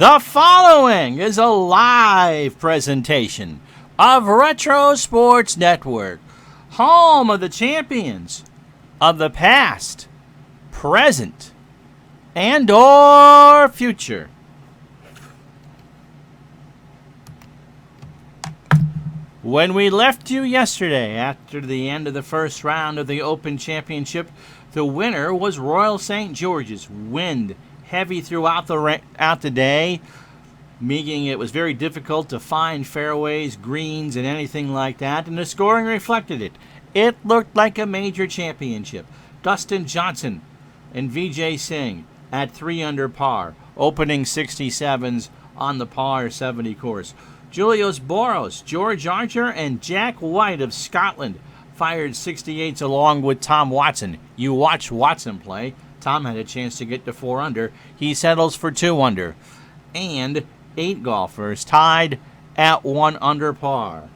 The following is a live presentation of Retro Sports Network, home of the champions of the past, present, and or future. When we left you yesterday after the end of the first round of the Open Championship, the winner was Royal St. George's. Wind heavy throughout the day, meaning it was very difficult to find fairways, greens, and anything like that, and the scoring reflected it. It looked like a major championship. Dustin Johnson and Vijay Singh at 3 under par, opening 67s on the par 70 course. Julius Boros, George Archer, and Jack White of Scotland fired 68s along with Tom Watson. You watch Watson play. Tom had a chance to get to 4 under. He settles for 2 under. And 8 golfers tied at 1 under par.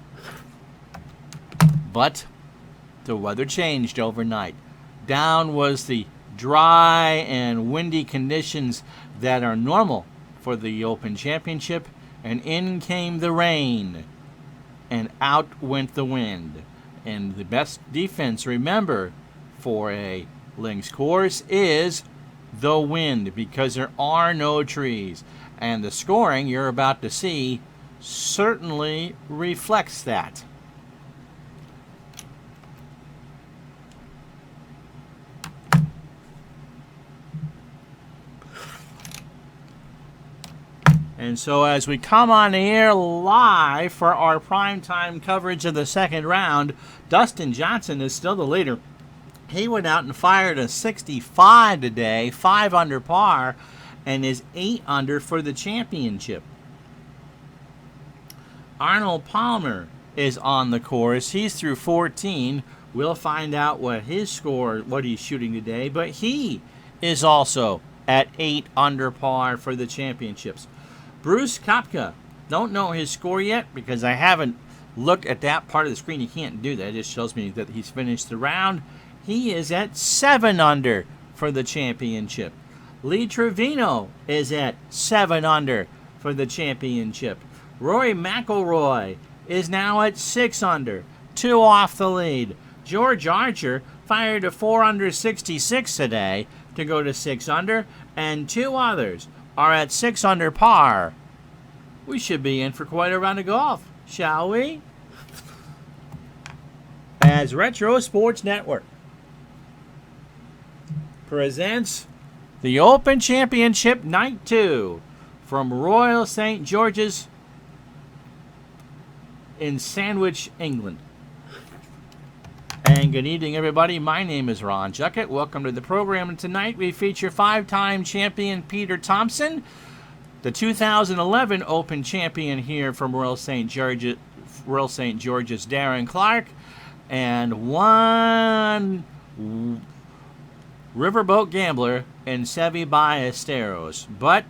But the weather changed overnight. Down was the dry and windy conditions that are normal for the Open Championship, and in came the rain, and out went the wind. And the best defense, remember, for a links course is the wind, because there are no trees. And the scoring you're about to see certainly reflects that. And so as we come on the air live for our primetime coverage of the second round, Dustin Johnson is still the leader. He went out and fired a 65 today, 5 under par, and is 8 under for the championship. Arnold Palmer is on the course. He's through 14. We'll find out what his score, what he's shooting today, but he is also at 8 under par for the championships. Bruce Kopka, don't know his score yet because I haven't looked at that part of the screen. You can't do that. It just shows me that he's finished the round. He is at 7 under for the championship. Lee Trevino is at 7 under for the championship. Rory McIlroy is now at 6 under, 2 off the lead. George Archer fired a 4 under 66 today to go to 6 under, and 2 others are at 6 under par. We should be in for quite a round of golf, shall we? As Retro Sports Network presents the Open Championship Night 2 from Royal St. George's in Sandwich, England. And good evening, everybody. My name is Ron Juckett. Welcome to the program. And tonight we feature 5-time champion Peter Thompson, the 2011 Open champion here from Royal St. George's, Darren Clark, and one riverboat gambler in Seve Ballesteros. But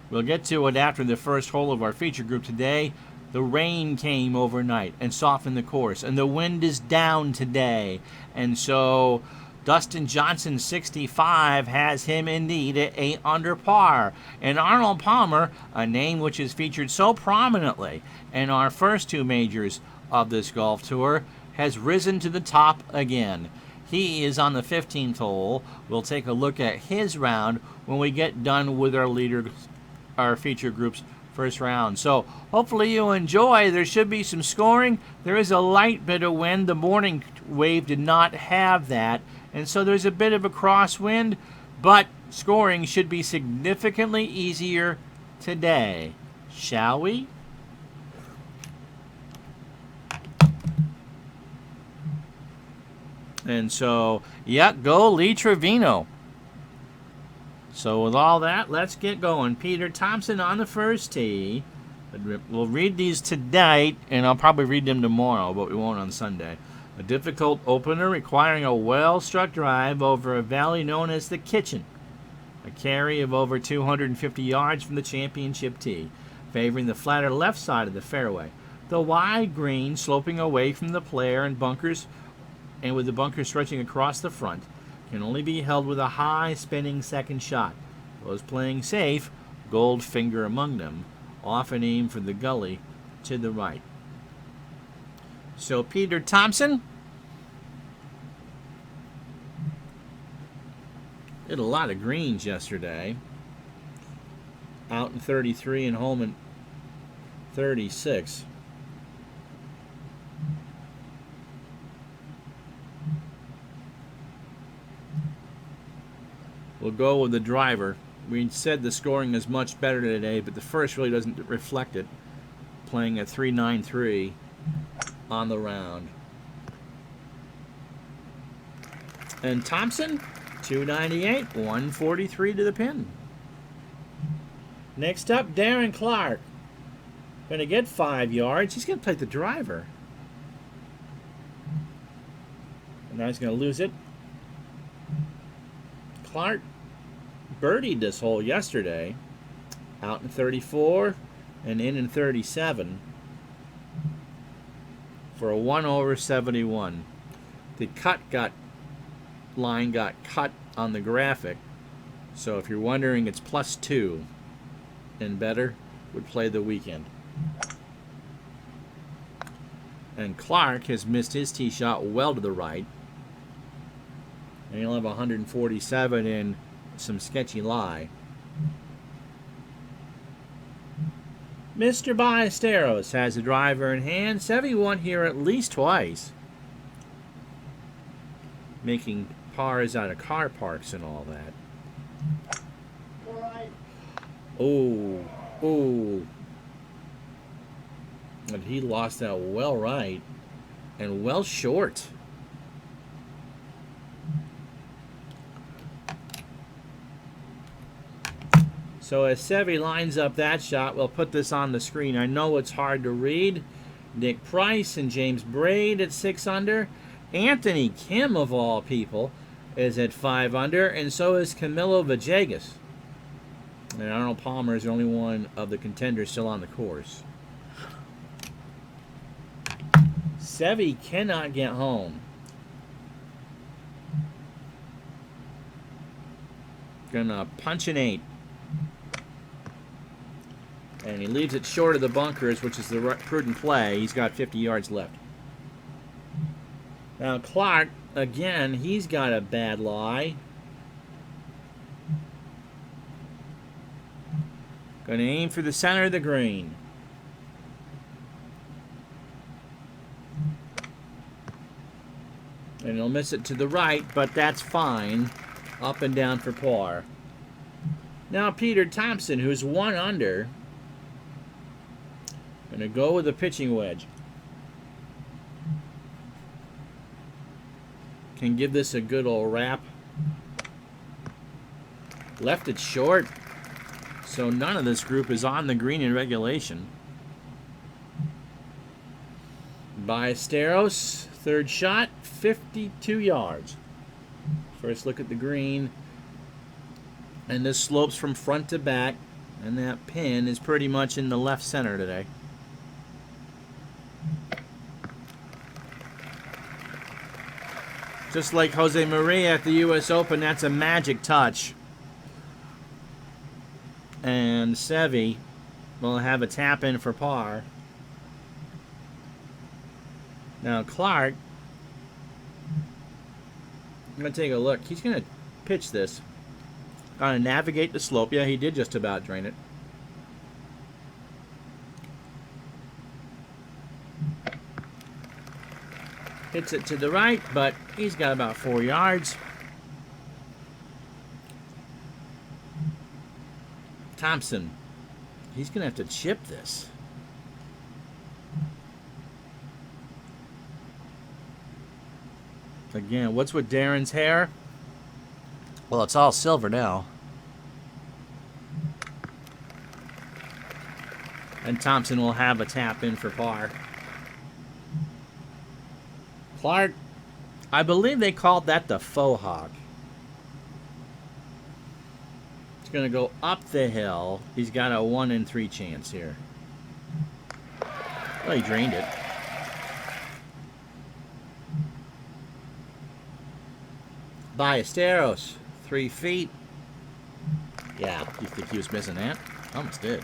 we'll get to it after the first hole of our feature group today. The rain came overnight and softened the course, and the wind is down today. And so Dustin Johnson, 65, has him indeed at 8 under par. And Arnold Palmer, a name which is featured so prominently in our first 2 majors of this golf tour, has risen to the top again. He is on the 15th hole. We'll take a look at his round when we get done with our feature group's first round. So hopefully you enjoy. There should be some scoring. There is a light bit of wind. The morning wave did not have that, and so there's a bit of a crosswind, but scoring should be significantly easier today. Shall we? And so, yeah, go Lee Trevino. So with all that, let's get going. Peter Thompson on the first tee. We'll read these tonight, and I'll probably read them tomorrow, but we won't on Sunday. A difficult opener requiring a well-struck drive over a valley known as the Kitchen. A carry of over 250 yards from the championship tee, favoring the flatter left side of the fairway. The wide green sloping away from the player and bunkers, and with the bunkers stretching across the front, can only be held with a high spinning second shot. Those playing safe Goldfinger among them, often aimed for the gully to the right. So Peter Thompson did a lot of greens yesterday. Out in 33 and home in 36. We'll go with the driver. We said the scoring is much better today, but the first really doesn't reflect it. Playing at 393 on the round. And Thompson, 298, 143 to the pin. Next up, Darren Clark. Going to get 5 yards. He's going to play the driver. And now he's going to lose it. Clark birdied this hole yesterday. Out in 34 and in 37 for a 1 over 71. The line got cut on the graphic. So if you're wondering, it's +2. And better would play the weekend. And Clark has missed his tee shot well to the right. And he'll have 147 in some sketchy lie. Mr. Ballesteros has a driver in hand. Sevy won here at least twice. Making pars out of car parks and all that. Oh. And he lost that well right and well short. So as Sevy lines up that shot, we'll put this on the screen. I know it's hard to read. Nick Price and James Braid at 6 under. Anthony Kim, of all people, is at 5 under, and so is Camilo Villegas. And Arnold Palmer is the only one of the contenders still on the course. Sevy cannot get home. Gonna punch an 8. And he leaves it short of the bunkers, which is the prudent play. He's got 50 yards left. Now Clark, again, he's got a bad lie. Going to aim for the center of the green. And he'll miss it to the right, but that's fine. Up and down for par. Now Peter Thompson, who's 1 under, going to go with a pitching wedge. Can give this a good old wrap. Left it short. So none of this group is on the green in regulation. Ballesteros, third shot, 52 yards. First look at the green. And this slopes from front to back. And that pin is pretty much in the left center today. Just like Jose Maria at the U.S. Open, that's a magic touch. And Sevy will have a tap in for par. Now Clark, I'm going to take a look. He's going to pitch this. Going to navigate the slope. Yeah, he did just about drain it. Hits it to the right, but he's got about 4 yards. Thompson, he's going to have to chip this. Again, what's with Darren's hair? Well, it's all silver now. And Thompson will have a tap in for par. Clark, I believe they called that the faux hawk. He's going to go up the hill. He's got a 1 in 3 chance here. Well, he drained it. Ballesteros, 3 feet. Yeah, you think he was missing that? Almost did.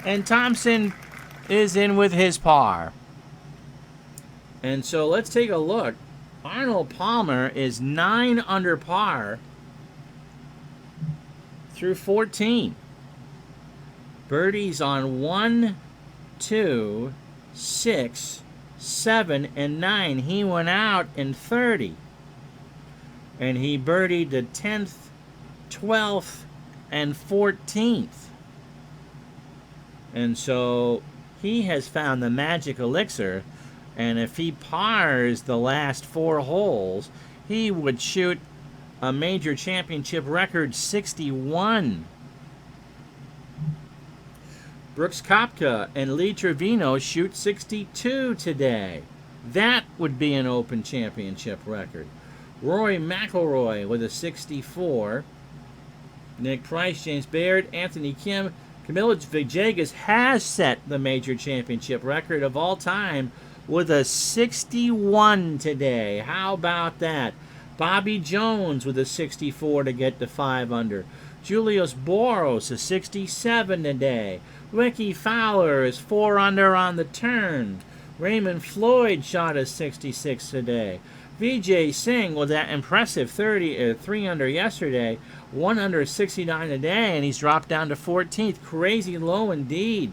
And Thompson is in with his par. And so let's take a look. Arnold Palmer is 9 under par through 14. Birdies on 1, 2, 6, 7, and 9. He went out in 30. And he birdied the 10th, 12th, and 14th. And so he has found the magic elixir. And if he pars the last 4 holes, he would shoot a major championship record 61. Brooks Koepka and Lee Trevino shoot 62 today. That would be an Open Championship record. Rory McIlroy with a 64. Nick Price, James Baird, Anthony Kim, Camilo Villegas has set the major championship record of all time with a 61 today. How about that? Bobby Jones with a 64 to get to 5 under. Julius Boros a 67 today. Ricky Fowler is 4 under on the turn. Raymond Floyd shot a 66 today. Vijay Singh with that impressive 3 under yesterday, 1 under 69 today, and he's dropped down to 14th. Crazy low indeed.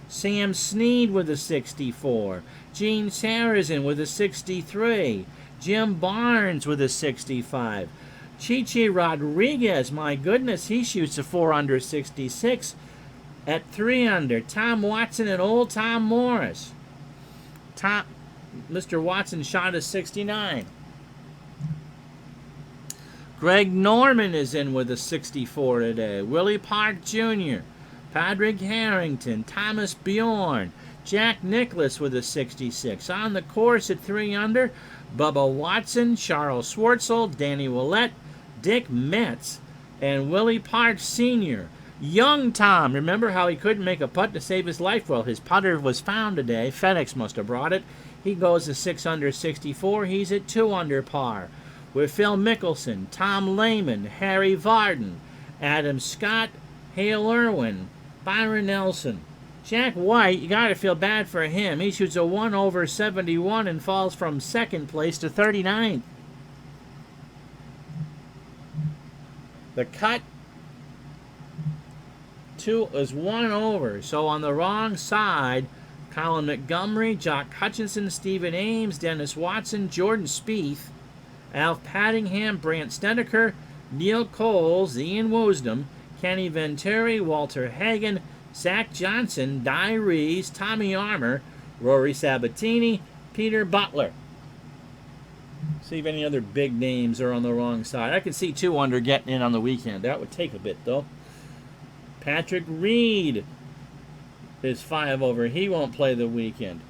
Sam Snead with a 64. Gene Sarazen with a 63. Jim Barnes with a 65. Chichi Rodriguez, my goodness, he shoots a 4 under 66 at 3 under. Tom Watson and old Tom Morris. Mr. Watson shot a 69. Greg Norman is in with a 64 today. Willie Park Jr., Padraig Harrington, Thomas Bjorn, Jack Nicklaus with a 66. On the course at 3 under, Bubba Watson, Charles Schwartzel, Danny Willett, Dick Metz, and Willie Park Sr. Young Tom, remember how he couldn't make a putt to save his life? Well, his putter was found today. FedEx must have brought it. He goes to 6 under 64. He's at 2 under par. With Phil Mickelson, Tom Lehman, Harry Varden, Adam Scott, Hale Irwin, Byron Nelson. Jack White, you got to feel bad for him. He shoots a 1 over 71 and falls from 2nd place to 39th. The cut is 1 over. So on the wrong side, Colin Montgomery, Jock Hutchinson, Stephen Ames, Dennis Watson, Jordan Spieth, Alf Paddingham, Brant Snedeker, Neil Coles, Ian Woosnam, Kenny Venturi, Walter Hagen, Zach Johnson, Di Rees, Tommy Armour, Rory Sabatini, Peter Butler. See if any other big names are on the wrong side. I can see 2 under getting in on the weekend. That would take a bit, though. Patrick Reed is 5 over. He won't play the weekend.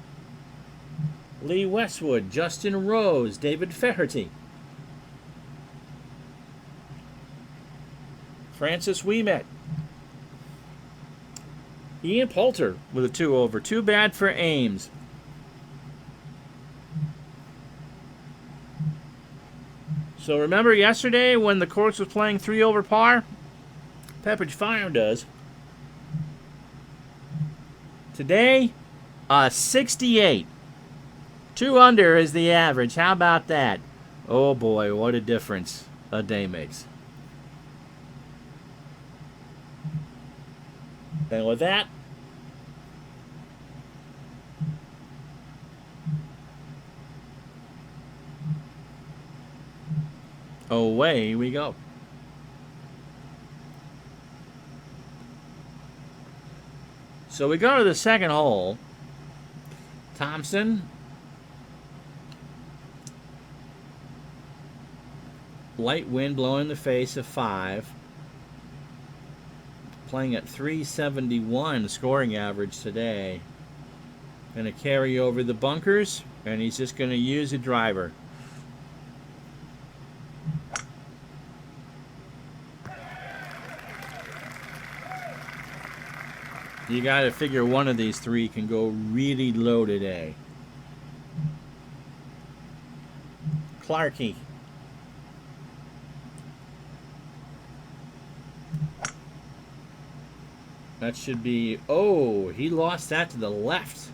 Lee Westwood, Justin Rose, David Feherty. Francis Ouimet. Ian Poulter with a 2 over. Too bad for Ames. So remember yesterday when the course was playing 3 over par? Pepperidge Farm does. Today, 68. 2 under is the average. How about that? Oh boy, what a difference a day makes. And with that, away we go. So we go to the second hole. Thompson. Light wind blowing in the face of 5. Playing at 371 scoring average today. Going to carry over the bunkers, and he's just going to use a driver. You got to figure one of these 3 can go really low today. Clarkey. That should be... Oh, he lost that to the left.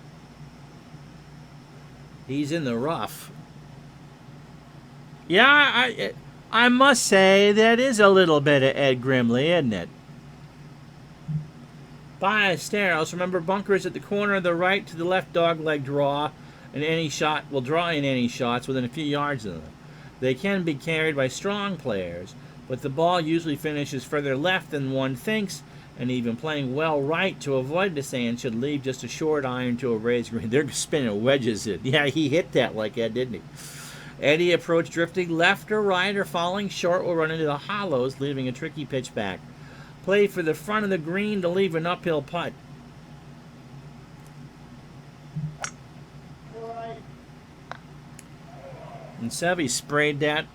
He's in the rough. Yeah, I must say that is a little bit of Ed Grimley, isn't it? Ballesteros, remember, bunkers at the corner of the right to the left dogleg draw, and any shot will draw in any shots within a few yards of them. They can be carried by strong players, but the ball usually finishes further left than one thinks, and even playing well right to avoid the sand should leave just a short iron to a raised green. They're spinning wedges in. Yeah, he hit that like that, didn't he? Any approach drifting left or right or falling short will run into the hollows, leaving a tricky pitch back. Play for the front of the green to leave an uphill putt. And Seve sprayed that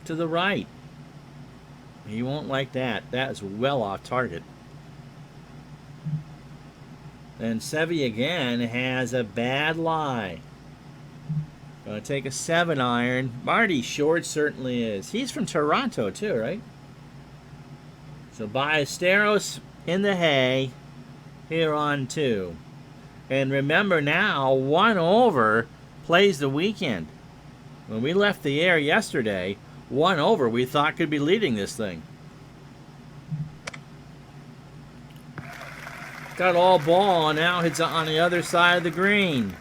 to the right. He won't like that. That is well off target. And Seve again has a bad lie. Gonna take a 7-iron. Marty Short certainly is. He's from Toronto too, right? So Ballesteros in the hay here on 2. And remember now, 1 over plays the weekend. When we left the air yesterday, 1 over we thought could be leading this thing. Got all ball and now it's on the other side of the green.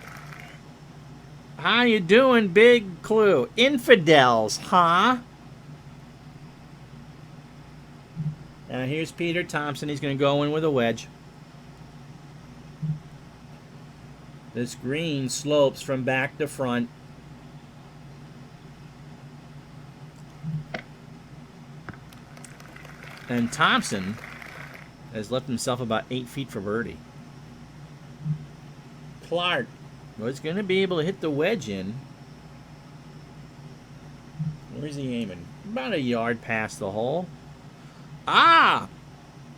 How you doing, Big Clue? Infidels, huh? Now here's Peter Thompson. He's going to go in with a wedge. This green slopes from back to front. And Thompson has left himself about 8 feet for birdie. Clark was going to be able to hit the wedge in. Where's he aiming? About a yard past the hole. Ah!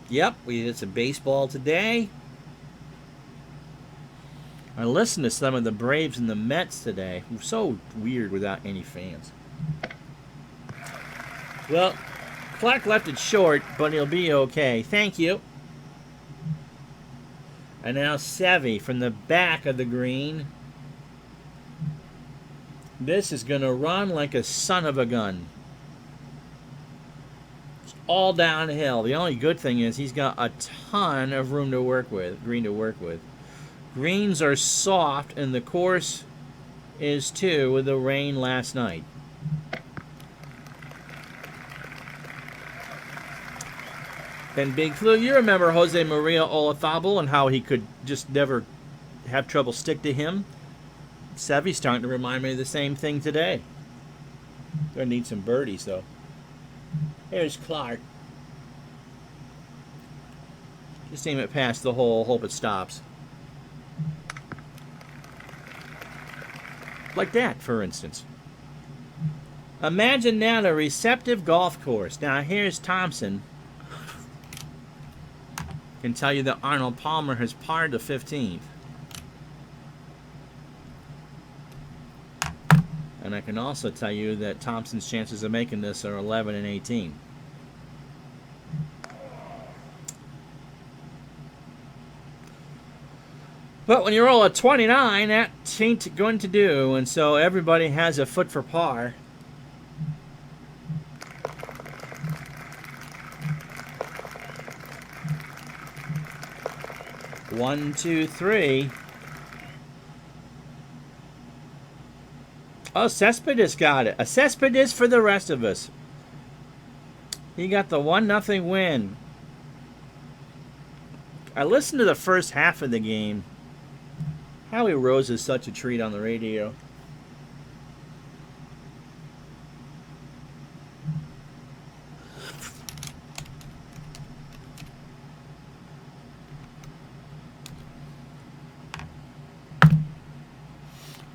Yep, we did some baseball today. I listened to some of the Braves and the Mets today. It was so weird without any fans. Well, Clark left it short, but he'll be okay. Thank you. And now Seve from the back of the green. This is going to run like a son of a gun. It's all downhill. The only good thing is he's got a ton of room to work with, green to work with. Greens are soft, and the course is too with the rain last night. And Big Flu, you remember Jose Maria Olazabal and how he could just never have trouble stick to him? Seve's starting to remind me of the same thing today. Gonna need some birdies, though. Here's Clark. Just aim it past the hole, hope it stops. Like that, for instance. Imagine now a receptive golf course. Now, here's Thompson. Can tell you that Arnold Palmer has parred the 15th. And I can also tell you that Thompson's chances of making this are 11 and 18. But when you roll a 29, that ain't going to do, and so everybody has a foot for par. One, two, three. Oh, Cespedes got it. A Cespedes for the rest of us. He got the 1-0 win. I listened to the first half of the game. Howie Rose is such a treat on the radio.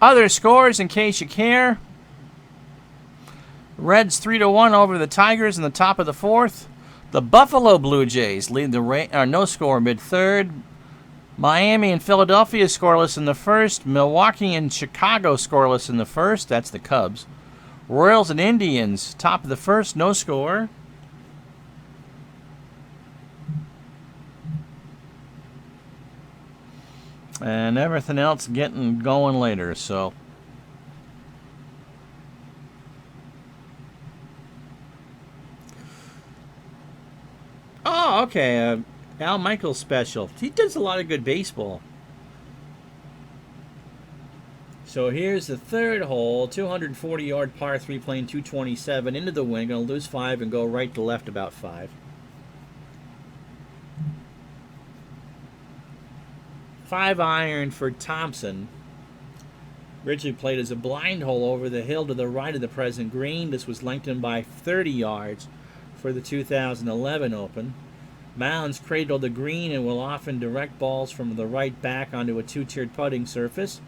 Other scores, in case you care. Reds 3-1 over the Tigers in the top of the 4th. The Buffalo Blue Jays lead the no score mid-third. Miami and Philadelphia scoreless in the first. Milwaukee and Chicago scoreless in the first. That's the Cubs. Royals and Indians top of the first, no score. And everything else getting going later, so. Oh, okay. Al Michaels special. He does a lot of good baseball. So here's the third hole, 240-yard par 3 playing 227 into the wind. Going to lose 5 and go right to left about 5. 5-iron for Thompson. Originally played as a blind hole over the hill to the right of the present green. This was lengthened by 30 yards for the 2011 Open. Mounds cradle the green and will often direct balls from the right back onto a 2-tiered putting surface.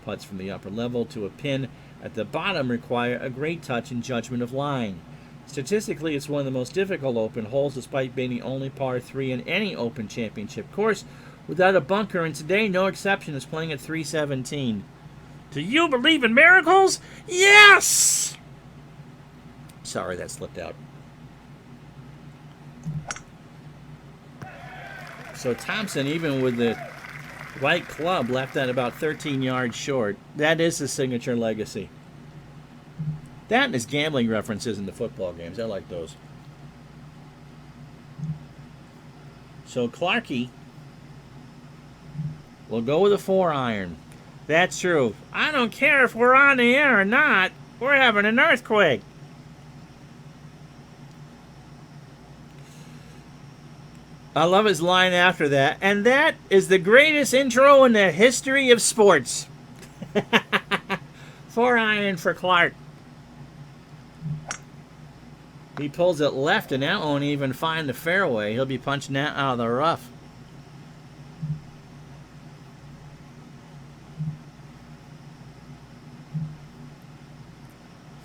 Putts from the upper level to a pin at the bottom require a great touch and judgment of line. Statistically, it's one of the most difficult Open holes, despite being the only par 3 in any Open Championship course without a bunker, and today no exception is playing at 317. Do you believe in miracles? Yes! Sorry, that slipped out. So Thompson, even with the right club, left that about 13 yards short. That is the signature legacy. That and his gambling references in the football games. I like those. So Clarkey will go with a 4-iron. That's true. I don't care if we're on the air or not. We're having an earthquake. I love his line after that. And that is the greatest intro in the history of sports. 4-iron for Clark. He pulls it left and that won't even find the fairway. He'll be punching that out of the rough.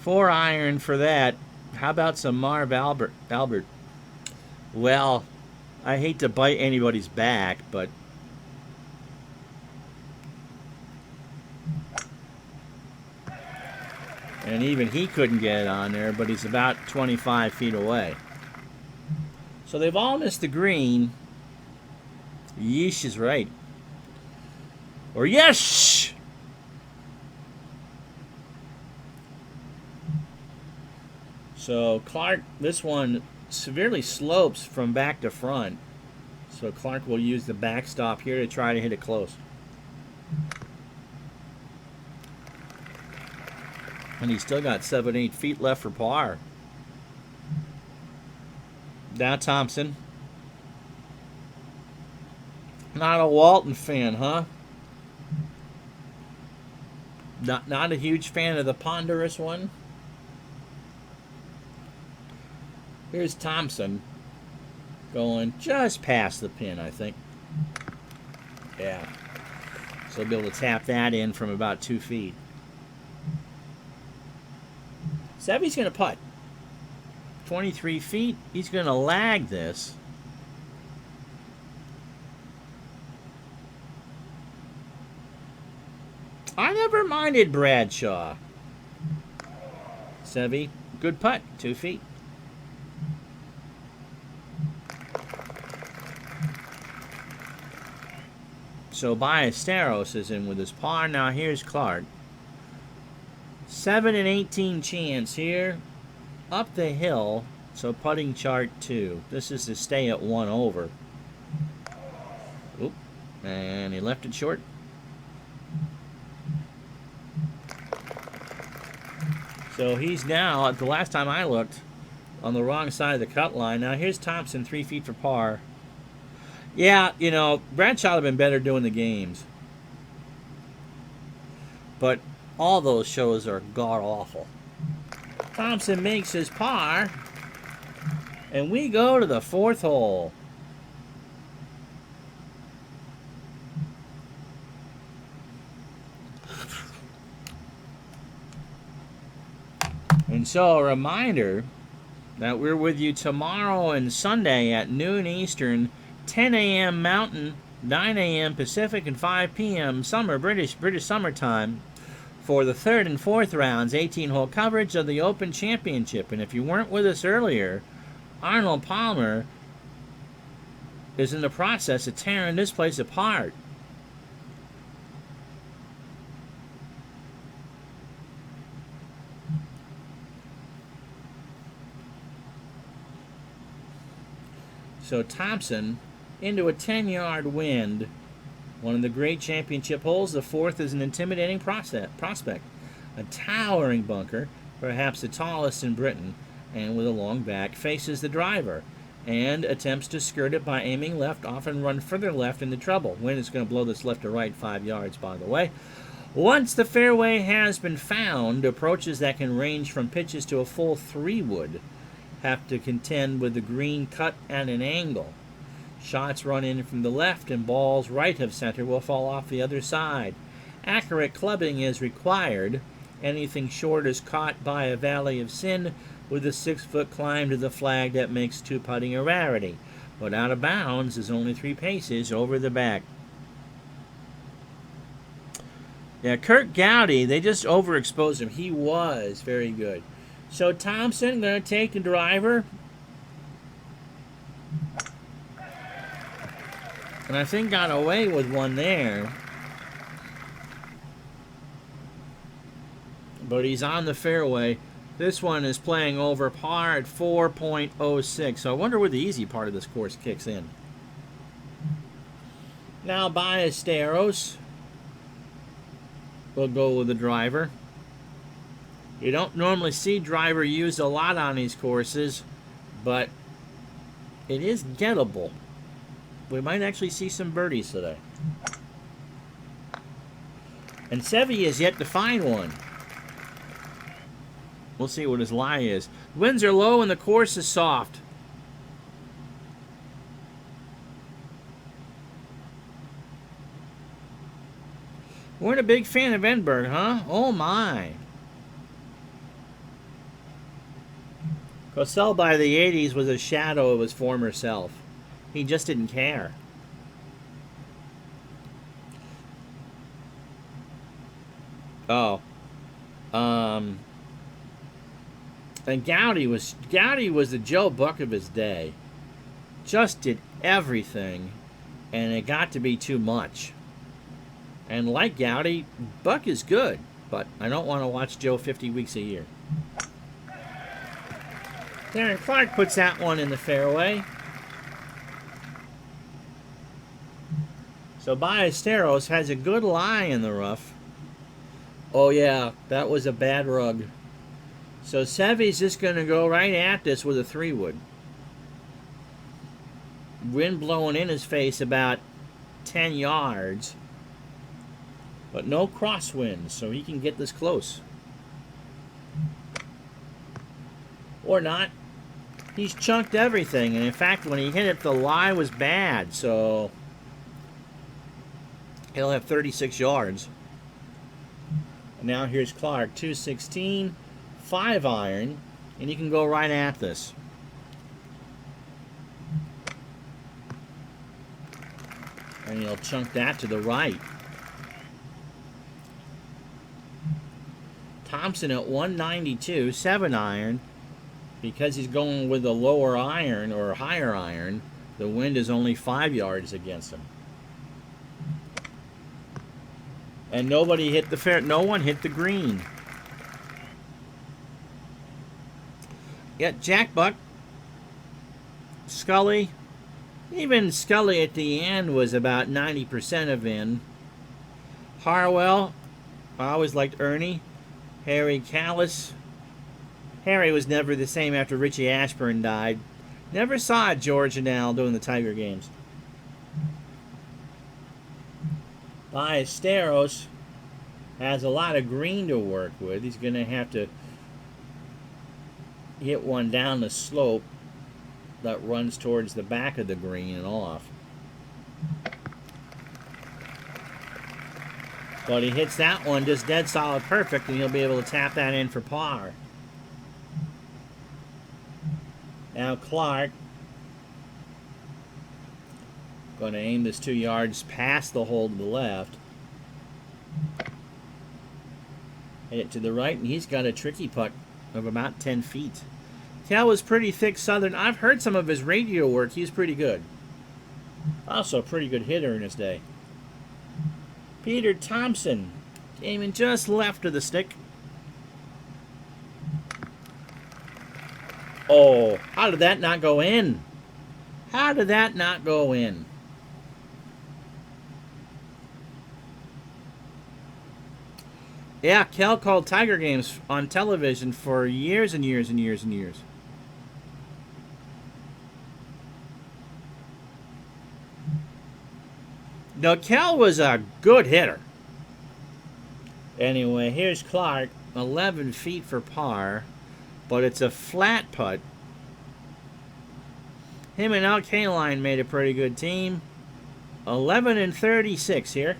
Four-iron for that. How about some Marv Albert? Well, I hate to bite anybody's back, but and even he couldn't get it on there, but he's about 25 feet away. So they've all missed the green. Yeesh is right. Or yes! So Clark, this one severely slopes from back to front. So Clark will use the backstop here to try to hit it close. And he's still got 7-8 feet left for par. Now Thompson. Not a Walton fan, huh? Not a huge fan of the ponderous one. Here's Thompson going just past the pin, I think. Yeah. So he'll be able to tap that in from about 2 feet. Sevy's going to putt. 23 feet. He's going to lag this. I never minded Bradshaw. Sevy, good putt. 2 feet. So Ballesteros is in with his par. Now here's Clark. 7 and 18 chance here. Up the hill. So putting chart 2. This is to stay at 1 over. Oop. And he left it short. So he's now, the last time I looked, on the wrong side of the cut line. Now here's Thompson, 3 feet for par. Yeah, you know, Bradshaw would have been better doing the games. But all those shows are god-awful. Thompson makes his par. And we go to the 4th hole. And so a reminder that we're with you tomorrow and Sunday at noon Eastern, 10 a.m. Mountain, 9 a.m. Pacific, and 5 p.m. British summertime for the 3rd and 4th rounds, 18-hole coverage of the Open Championship. And if you weren't with us earlier, Arnold Palmer is in the process of tearing this place apart. So Thompson into a 10-yard wind. One of the great championship holes. The fourth is an intimidating prospect. A towering bunker, perhaps the tallest in Britain, and with a long back, faces the driver and attempts to skirt it by aiming left, often run further left into trouble. Wind is going to blow this left to right 5 yards, by the way. Once the fairway has been found, approaches that can range from pitches to a full 3-wood have to contend with the green cut at an angle. Shots run in from the left and balls right of center will fall off the other side. Accurate clubbing is required. Anything short is caught by a valley of sin with a 6-foot climb to the flag that makes 2-putting a rarity. But out of bounds is only 3 paces over the back. Yeah, Kurt Gowdy, they just overexposed him. He was very good. So Thompson going to take the driver. And I think got away with one there. But he's on the fairway. This one is playing over par at 4.06. So I wonder where the easy part of this course kicks in. Now Ballesteros will go with the driver. You don't normally see driver used a lot on these courses, but it is gettable. We might actually see some birdies today. And Seve is yet to find one. We'll see what his lie is. Winds are low and the course is soft. Weren't a big fan of Enberg, huh? Oh my. Cosell by the 80s was a shadow of his former self. He just didn't care. Oh. And Gowdy was the Joe Buck of his day. Just did everything, and it got to be too much. And like Gowdy, Buck is good, but I don't want to watch Joe 50 weeks a year. Darren Clark puts that one in the fairway. So Ballesteros has a good lie in the rough. Oh yeah, that was a bad rug. So Seve's just going to go right at this with a 3-wood. Wind blowing in his face about 10 yards. But no crosswinds, so he can get this close. Or not. He's chunked everything, and in fact, when he hit it, the lie was bad, so he'll have 36 yards. And now here's Clark, 216, 5-iron, and you can go right at this. And he'll chunk that to the right. Thompson at 192, 7-iron. Because he's going with a lower iron or higher iron, the wind is only 5 yards against him. And nobody hit the fair. No one hit the green. Yet Jack Buck, Scully, even Scully at the end was about 90% of in. Harwell, I always liked Ernie. Harry Callis. Harry was never the same after Richie Ashburn died. Never saw George and Al doing the Tiger games. Ballesteros has a lot of green to work with. He's going to have to hit one down the slope that runs towards the back of the green and off. But he hits that one just dead solid perfect, and he'll be able to tap that in for par. Now Clark going to aim this 2 yards past the hole to the left. Hit it to the right, and he's got a tricky putt of about 10 feet. Cal was pretty thick Southern. I've heard some of his radio work. He's pretty good. Also a pretty good hitter in his day. Peter Thompson aiming just left of the stick. Oh, how did that not go in? How did that not go in? Yeah, Kel called Tiger games on television for years and years and years and years. Now, Kel was a good hitter. Anyway, here's Clark, 11 feet for par, but it's a flat putt. Him and Al Kaline made a pretty good team. 11 and 36 here.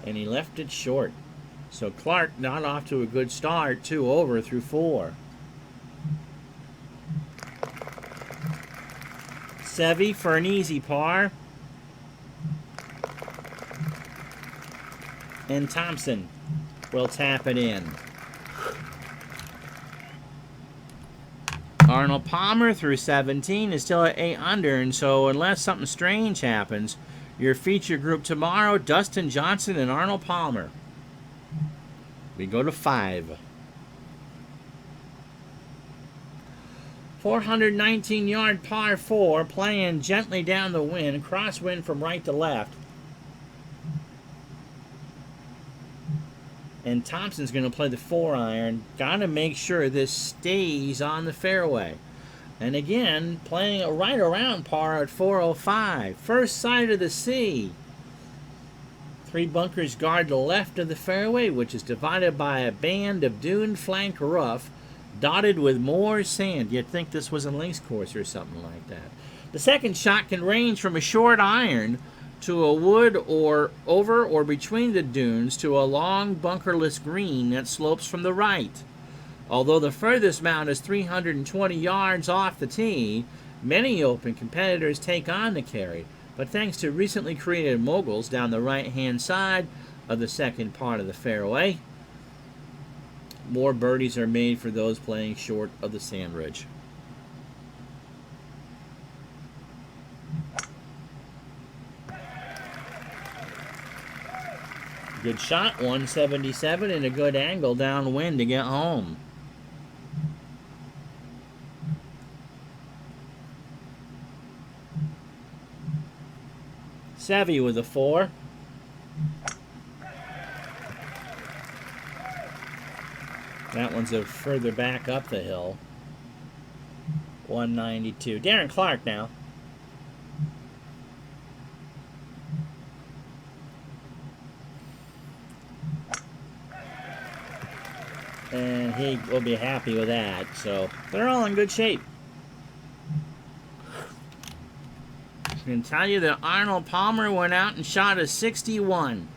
And he left it short. So Clark not off to a good start, 2 over through 4. Seve for an easy par. And Thompson will tap it in. Arnold Palmer through 17 is still at 8 under, and so unless something strange happens, your feature group tomorrow, Dustin Johnson and Arnold Palmer. We go to 5. 419-yard par 4, playing gently down the wind, crosswind from right to left. And Thompson's going to play the 4-iron. Got to make sure this stays on the fairway. And again, playing it right around par at 405. First side of the sea. 3 bunkers guard the left of the fairway, which is divided by a band of dune-flanked rough, dotted with more sand. You'd think this was a links course or something like that. The second shot can range from a short iron to a wood or over or between the dunes to a long bunkerless green that slopes from the right. Although the furthest mound is 320 yards off the tee, many open competitors take on the carry, but thanks to recently created moguls down the right-hand side of the second part of the fairway, more birdies are made for those playing short of the sand ridge. Good shot, 177, and a good angle downwind to get home. Seve with a 4. That one's a further back up the hill. 192. Darren Clark now. And he will be happy with that. So they're all in good shape. I can tell you that Arnold Palmer went out and shot a 61.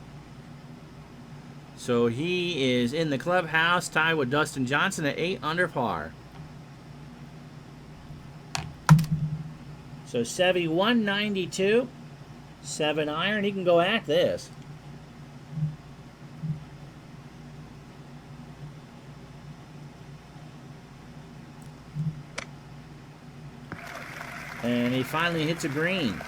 So he is in the clubhouse, tied with Dustin Johnson at 8 under par. So Seve 192, 7-iron. He can go at this. And he finally hits a green.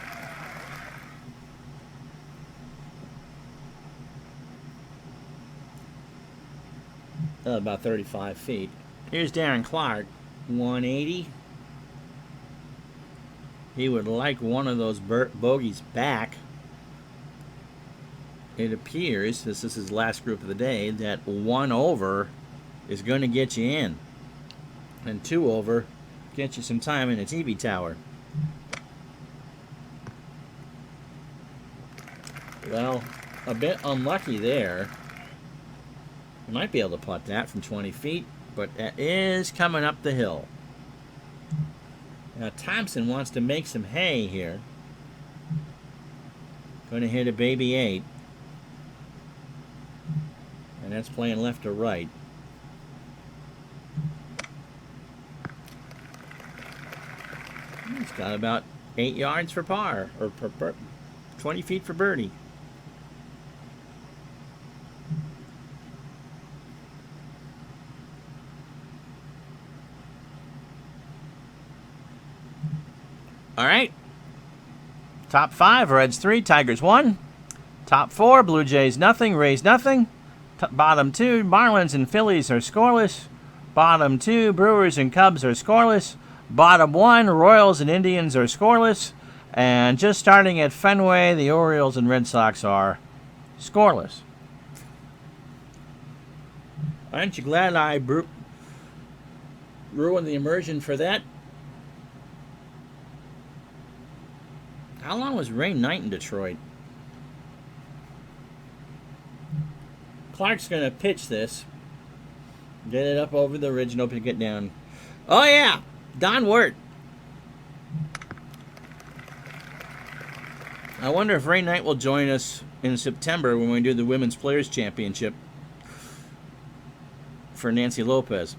About 35 feet. Here's Darren Clark, 180. He would like one of those bogeys back. It appears, this is his last group of the day, that 1 over is going to get you in. And 2 over gets you some time in a TV tower. Well, a bit unlucky there. You might be able to putt that from 20 feet, but that is coming up the hill. Now Thompson wants to make some hay here. Going to hit a baby 8. And that's playing left to right. He's got about 8 yards for par, or 20 feet for birdie. All right. Top 5, Reds 3, Tigers 1. Top 4, Blue Jays nothing, Rays nothing. Bottom 2, Marlins and Phillies are scoreless. Bottom 2, Brewers and Cubs are scoreless. Bottom one, Royals and Indians are scoreless. And just starting at Fenway, the Orioles and Red Sox are scoreless. Aren't you glad I ruined the immersion for that? How long was rain night in Detroit? Clark's going to pitch this. Get it up over the ridge and open to get down. Oh, yeah. Don Wirt. I wonder if Ray Knight will join us in September when we do the Women's Players Championship for Nancy Lopez.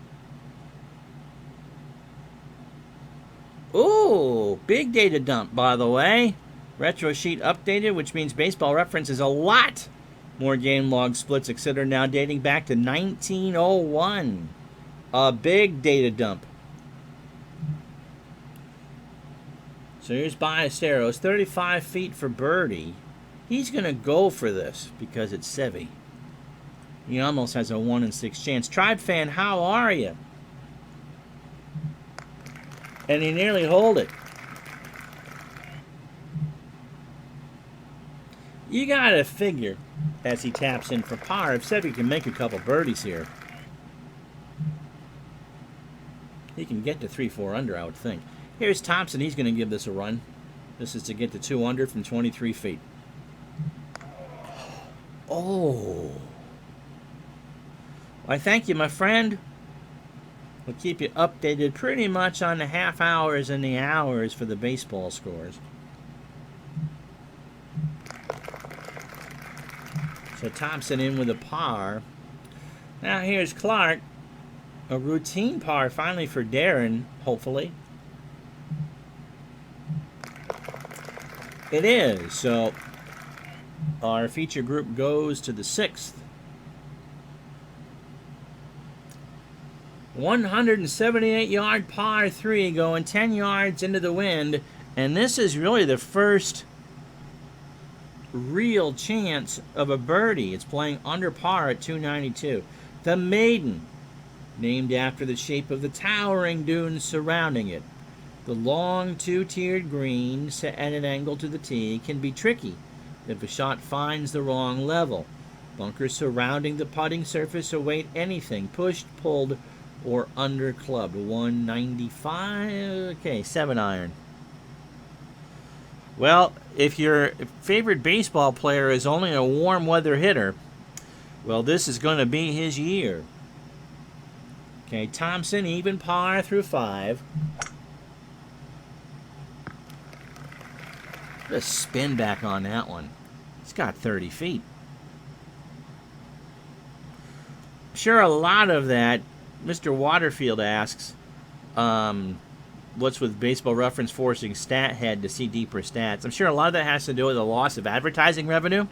Ooh, big data dump, by the way. Retro sheet updated, which means Baseball Reference is a lot more game log splits, etc. now dating back to 1901. A big data dump. So here's Ballesteros, 35 feet for birdie. He's going to go for this because it's Sevy. He almost has a 1 in 6 chance. Tribe fan, how are you? And he nearly holed it. You got to figure, as he taps in for par, if Sevy can make a couple birdies here, he can get to 3-4 under, I would think. Here's Thompson. He's going to give this a run. This is to get to 2 under from 23 feet. Oh. Why, thank you, my friend. We'll keep you updated pretty much on the half hours and the hours for the baseball scores. So Thompson in with a par. Now here's Clark. A routine par finally for Darren, hopefully. It is. So our feature group goes to the 6th. 178-yard par 3 going 10 yards into the wind. And this is really the first real chance of a birdie. It's playing under par at 292. The Maiden, named after the shape of the towering dunes surrounding it. The long two-tiered green set at an angle to the tee can be tricky if a shot finds the wrong level. Bunkers surrounding the putting surface await anything pushed, pulled, or underclubbed. 195. Okay, 7-iron. Well, if your favorite baseball player is only a warm weather hitter, well, this is going to be his year. Okay, Thompson, even par through 5. Let's spin back on that one. It's got 30 feet. I'm sure a lot of that, Mr. Waterfield asks, what's with Baseball Reference forcing StatHead to see deeper stats? I'm sure a lot of that has to do with the loss of advertising revenue.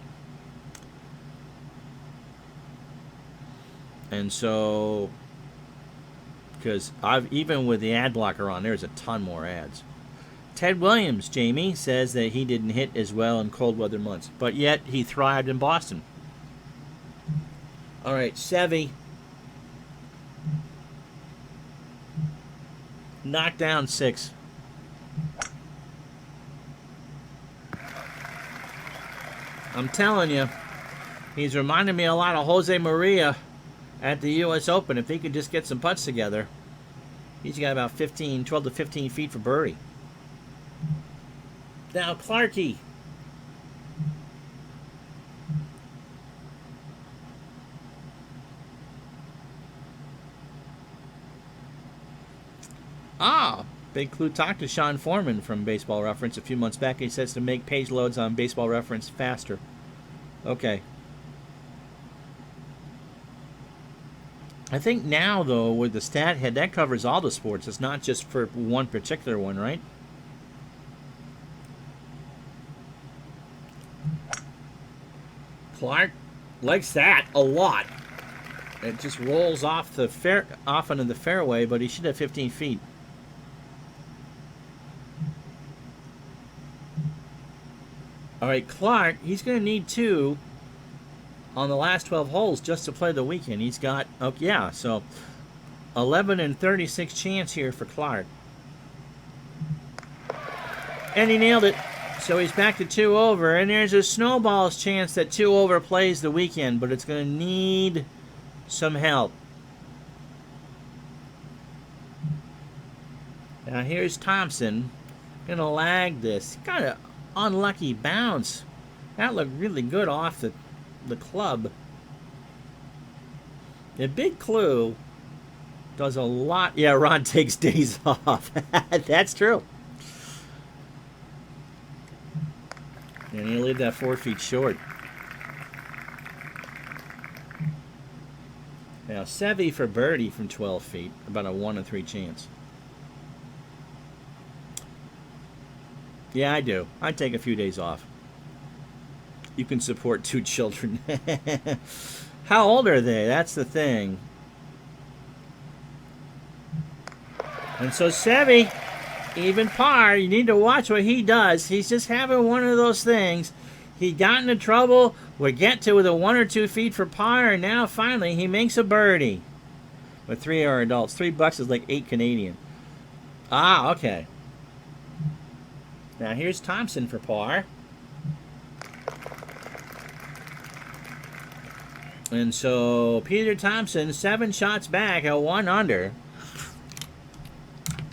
And so, because even with the ad blocker on, there's a ton more ads. Ted Williams, Jamie, says that he didn't hit as well in cold weather months, but yet he thrived in Boston. All right, Sevy. Knock down 6. I'm telling you, he's reminding me a lot of Jose Maria at the U.S. Open. If he could just get some putts together, he's got about 12 to 15 feet for birdie. Now, Clarkie. Big clue. Talked to Sean Foreman from Baseball Reference a few months back. He says to make page loads on Baseball Reference faster. Okay. I think now, though, with the StatHead, that covers all the sports. It's not just for one particular one, right? Clark likes that a lot. It just rolls off onto the fairway, but he should have 15 feet. All right, Clark, he's going to need 2 on the last 12 holes just to play the weekend. He's got, so 11 and 36 chance here for Clark. And he nailed it. So he's back to 2 over. And there's a snowball's chance that 2 over plays the weekend, but it's going to need some help. Now here's Thompson. Going to lag this. Got an unlucky bounce. That looked really good off the club. The big clue does a lot. Yeah, Ron takes days off. That's true. And he'll leave that 4 feet short. Now, Seve for birdie from 12 feet. About a 1 in 3 chance. Yeah, I do. I take a few days off. You can support 2 children. How old are they? That's the thing. And so Seve, even par, you need to watch what he does. He's just having one of those things. He got into trouble, would get to with a 1 or 2 feet for par, and now finally he makes a birdie. But 3 are adults. $3 is like 8 Canadian. Ah, okay. Now here's Thompson for par. And so Peter Thompson, 7 shots back at 1 under.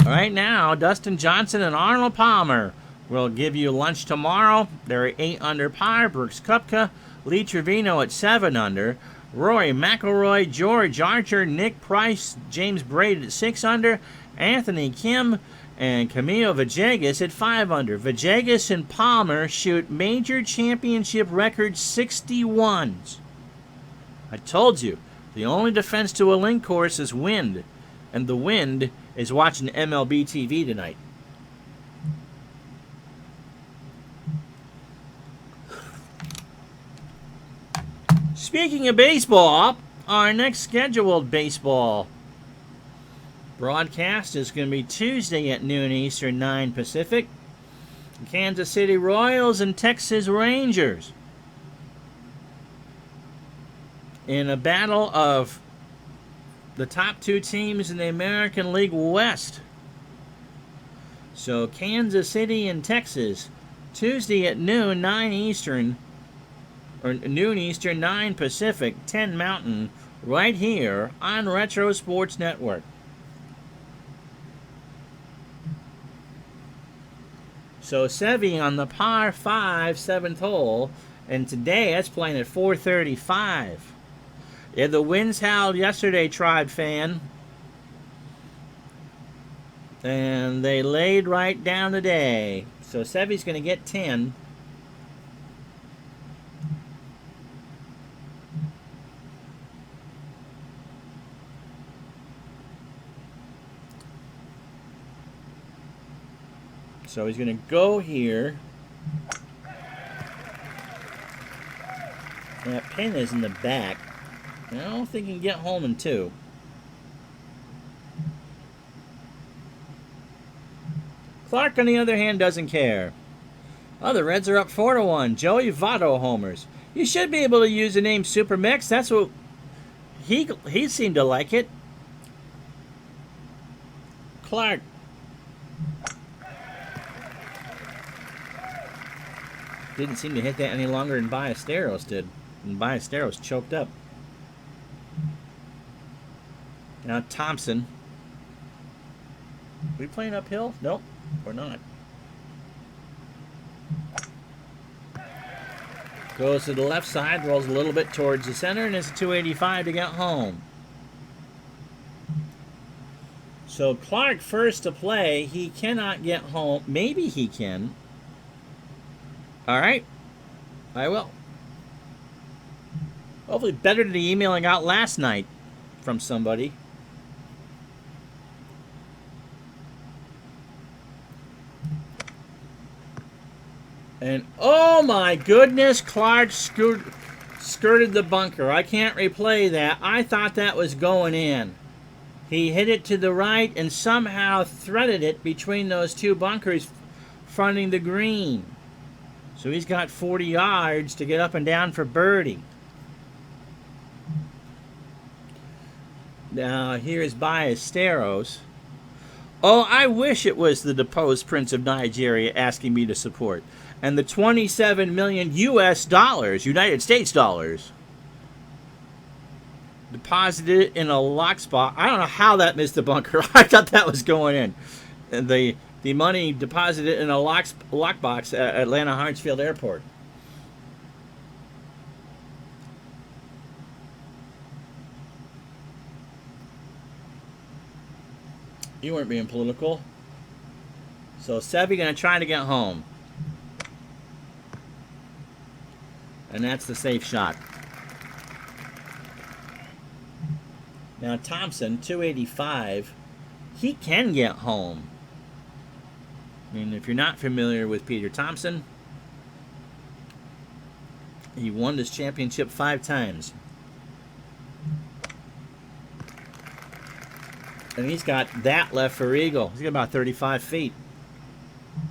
Right now, Dustin Johnson and Arnold Palmer will give you lunch tomorrow. They're at 8 under par. Brooks Koepka, Lee Trevino at 7 under. Rory McIlroy, George Archer, Nick Price, James Braid at 6 under. Anthony Kim and Camilo Villegas at 5 under. Villegas and Palmer shoot major championship record 61s. I told you, the only defense to a link course is wind, and the wind is watching MLB TV tonight. Speaking of baseball, our next scheduled baseball broadcast is going to be Tuesday at noon Eastern, 9 Pacific. Kansas City Royals and Texas Rangers in a battle of the top 2 teams in the American League West. So Kansas City and Texas, Tuesday at noon, 9 Eastern, or noon Eastern, 9 Pacific, 10 Mountain, right here on Retro Sports Network. So Seve on the par 5 7th hole, and today that's playing at 435. Yeah, the winds howled yesterday, Tribe fan. And they laid right down today. So Seve's going to get 10. So he's going to go here. That pin is in the back. I don't think he can get home in 2. Clark, on the other hand, doesn't care. Oh, the Reds are up 4-1. Joey Votto homers. You should be able to use the name Super Mix. That's what he seemed to like it. Clark. Didn't seem to hit that any longer than Ballesteros did. And Ballesteros choked up. Now Thompson. We playing uphill? Nope, we're not. Goes to the left side, rolls a little bit towards the center, and it's a 285 to get home. So Clark first to play. He cannot get home. Maybe he can. All right, I will. Hopefully better than the email I got last night from somebody. And oh my goodness, Clark skirted the bunker. I can't replay that. I thought that was going in. He hit it to the right and somehow threaded it between those 2 bunkers fronting the green. So he's got 40 yards to get up and down for birdie. Now here's Ballesteros. Oh, I wish it was the deposed Prince of Nigeria asking me to support. And the 27 million US dollars, United States dollars, deposited in a lock spot. I don't know how that missed the bunker. I thought that was going in. And the money deposited in a lockbox at Atlanta Hartsfield Airport. You weren't being political. So Sevy going to try to get home. And that's the safe shot. Now Thompson, 285, he can get home. I mean, if you're not familiar with Peter Thompson, he won this championship 5 times. And he's got that left for eagle. He's got about 35 feet.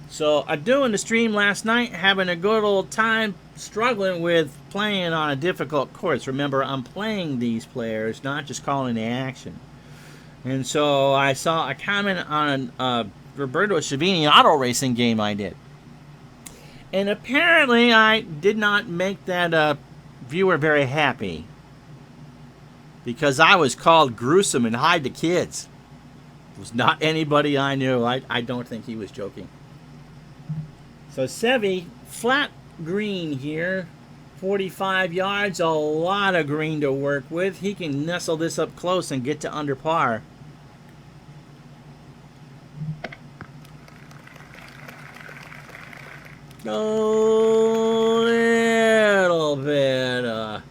So I'm doing the stream last night, having a good old time struggling with playing on a difficult course. Remember, I'm playing these players, not just calling the action. And so I saw a comment on Roberto Schiavini auto racing game I did. And apparently I did not make that viewer very happy, because I was called gruesome and hide the kids. It was not anybody I knew. I don't think he was joking. So Sevy, flat green here, 45 yards, a lot of green to work with. He can nestle this up close and get to under par. A little bit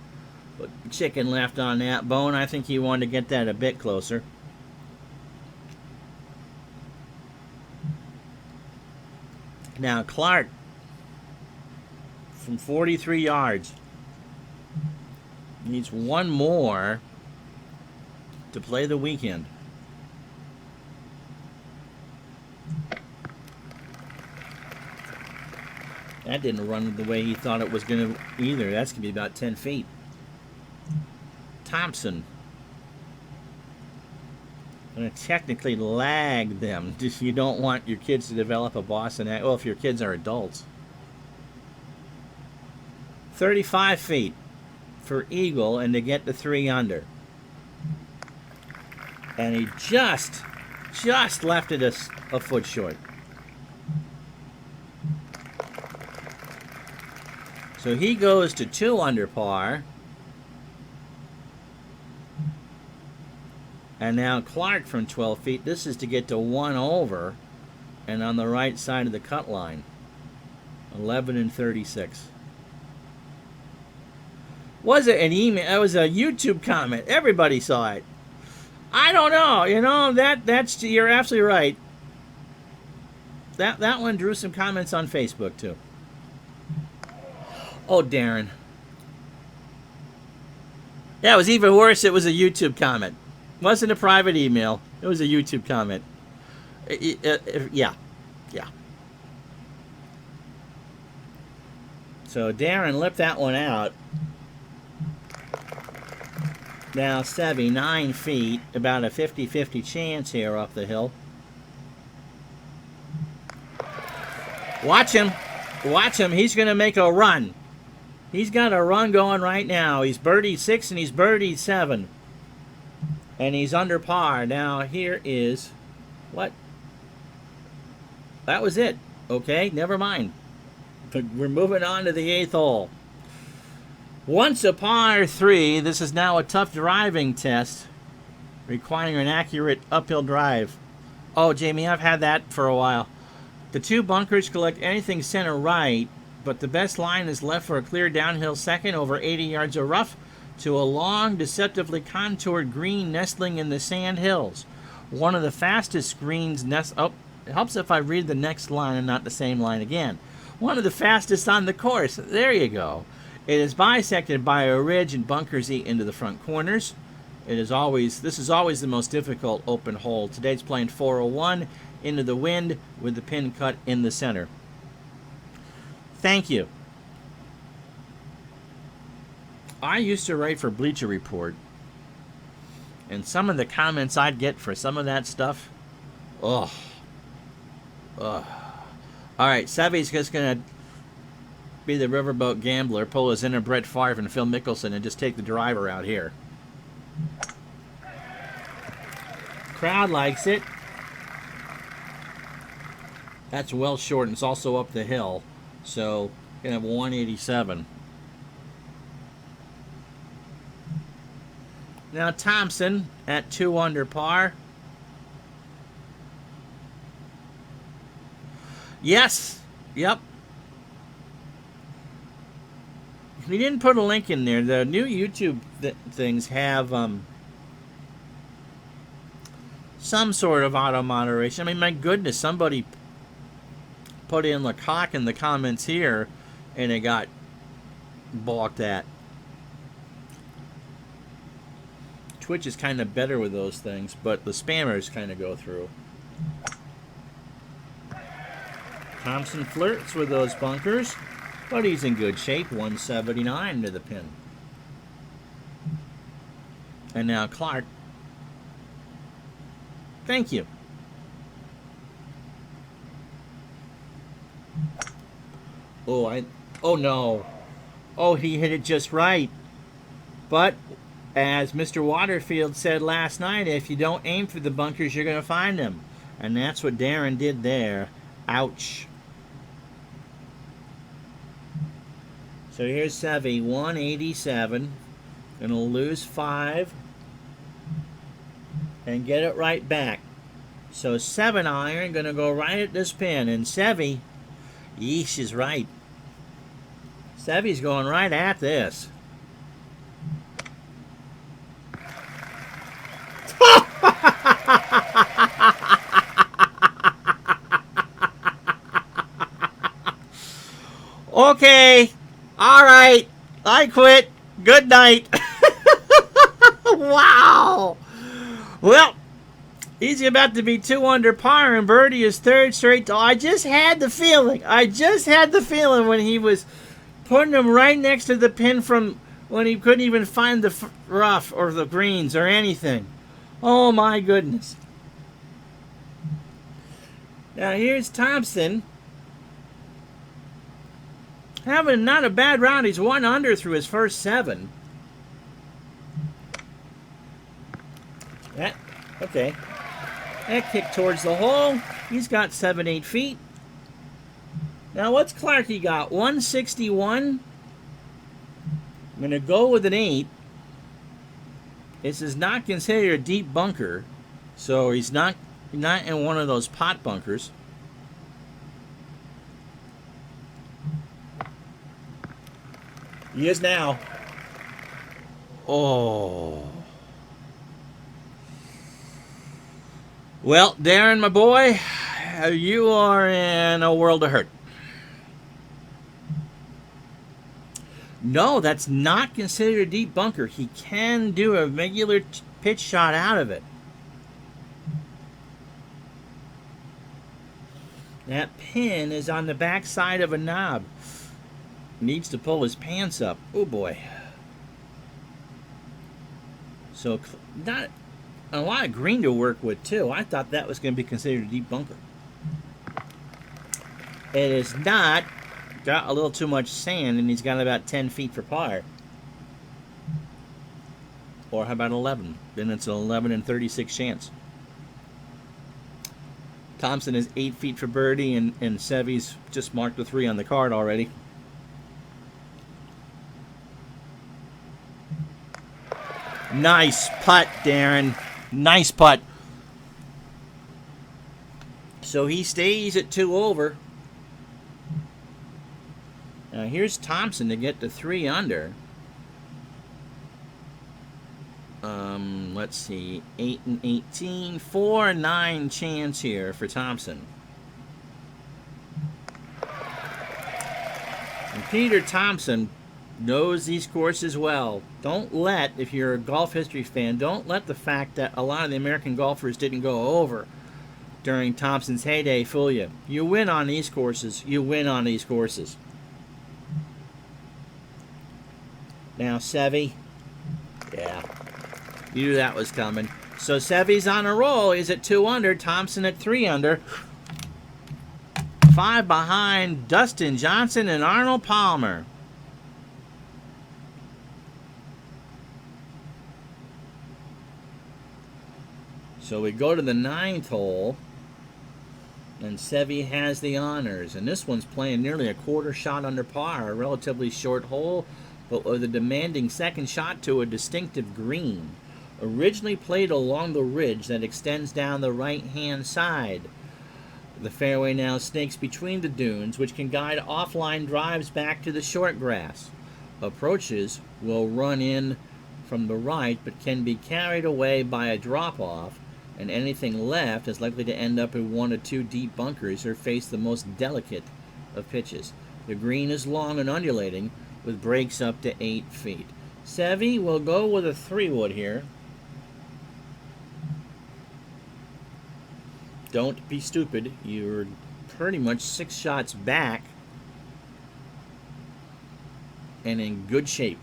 chicken left on that bone. I think he wanted to get that a bit closer. Now Clark, from 43 yards, needs one more to play the weekend. That didn't run the way he thought it was going to either. That's going to be about 10 feet. Thompson. Going to technically lag them. You don't want your kids to develop a Boston act. Well, if your kids are adults. 35 feet for eagle and to get to 3 under. And he just left it a foot short. So he goes to 2 under par. And now Clark from 12 feet. This is to get to 1 over and on the right side of the cut line. 11 and 36. Was it an email? It was a YouTube comment. Everybody saw it. I don't know. You know, that's you're absolutely right. That one drew some comments on Facebook too. Oh, Darren. Yeah, it was even worse. It was a YouTube comment. It wasn't a private email. It was a YouTube comment. Yeah. So Darren lipped that one out. Now Sevy, 9 feet, about a 50-50 chance here up the hill. Watch him. He's going to make a run. He's got a run going right now. He's birdied 6 and he's birdied 7. And he's under par. Now here is what? That was it. Okay, never mind. We're moving on to the 8th hole. Once a par 3, this is now a tough driving test, requiring an accurate uphill drive. Oh, Jamie, I've had that for a while. The 2 bunkers collect anything center right, but the best line is left for a clear downhill second over 80 yards of rough to a long, deceptively contoured green nestling in the sand hills. One of the fastest greens it helps if I read the next line and not the same line again. One of the fastest on the course. There you go. It is bisected by a ridge and bunkers eat into the front corners. This is always the most difficult open hole. Today it's playing 401 into the wind with the pin cut in the center. Thank you. I used to write for Bleacher Report, and some of the comments I'd get for some of that stuff, Oh. Oh. All right, Sevy's just going to be the riverboat gambler, pull his inner Brett Favre and Phil Mickelson, and just take the driver out here. Crowd likes it. That's well short, and it's also up the hill. So, going to have 187. Now, Thompson at 2 under par. Yes. Yep. We didn't put a link in there. The new YouTube things have some sort of auto moderation. I mean, my goodness, somebody put in Lecoq in the comments here, and it got balked at. Twitch is kind of better with those things, but the spammers kind of go through. Thompson flirts with those bunkers, but he's in good shape. 179 to the pin. And now Clark. Thank you. Oh no. Oh, he hit it just right. But as Mr. Waterfield said last night, if you don't aim for the bunkers, you're going to find them. And that's what Darren did there. Ouch. So here's Sevy, 187. Going to lose 5. And get it right back. So 7 iron, going to go right at this pin. And Sevy, yeesh, is right. Sevy's going right at this. Okay. All right. I quit. Good night. Wow. Well, he's about to be 2 under par, and birdie is 3rd straight. I just had the feeling. When he was putting him right next to the pin from when he couldn't even find the rough or the greens or anything. Oh, my goodness. Now, here's Thompson. Having not a bad round. He's 1 under through his first 7. Okay. That kick towards the hole. He's got 7-8 feet. Now, what's Clarky got? 161. I'm going to go with an 8. This is not considered a deep bunker, so he's not in one of those pot bunkers. He is now. Oh. Well, Darren, my boy, you are in a world of hurt. No, that's not considered a deep bunker. He can do a regular pitch shot out of it. That pin is on the back side of a knob. Needs to pull his pants up. Oh boy. So not a lot of green to work with too. I thought that was going to be considered a deep bunker. It is not. Got a little too much sand, and he's got about 10 feet for par. Or how about 11? Then it's an 11 and 36 chance. Thompson is 8 feet for birdie, and Sevy's just marked a 3 on the card already. Nice putt, Darren. Nice putt. So he stays at 2 over. Now here's Thompson to get to 3 under. Let's see, 8 and 18, 4-9 chance here for Thompson. And Peter Thompson knows these courses well. Don't let, if you're a golf history fan, don't let the fact that a lot of the American golfers didn't go over during Thompson's heyday fool you. You win on these courses. You win on these courses. Now, Sevy. Yeah. You knew that was coming. So Sevy's on a roll. He's at 2 under. Thompson at 3 under. 5 behind Dustin Johnson and Arnold Palmer. So we go to the 9th hole, and Sevy has the honors. And this one's playing nearly a quarter shot under par, a relatively short hole, but with a demanding second shot to a distinctive green. Originally played along the ridge that extends down the right-hand side. The fairway now snakes between the dunes, which can guide offline drives back to the short grass. Approaches will run in from the right, but can be carried away by a drop-off, and anything left is likely to end up in 1 or 2 deep bunkers or face the most delicate of pitches. The green is long and undulating, with breaks up to 8 feet. Sevy will go with a 3-wood here. Don't be stupid. You're pretty much 6 shots back and in good shape.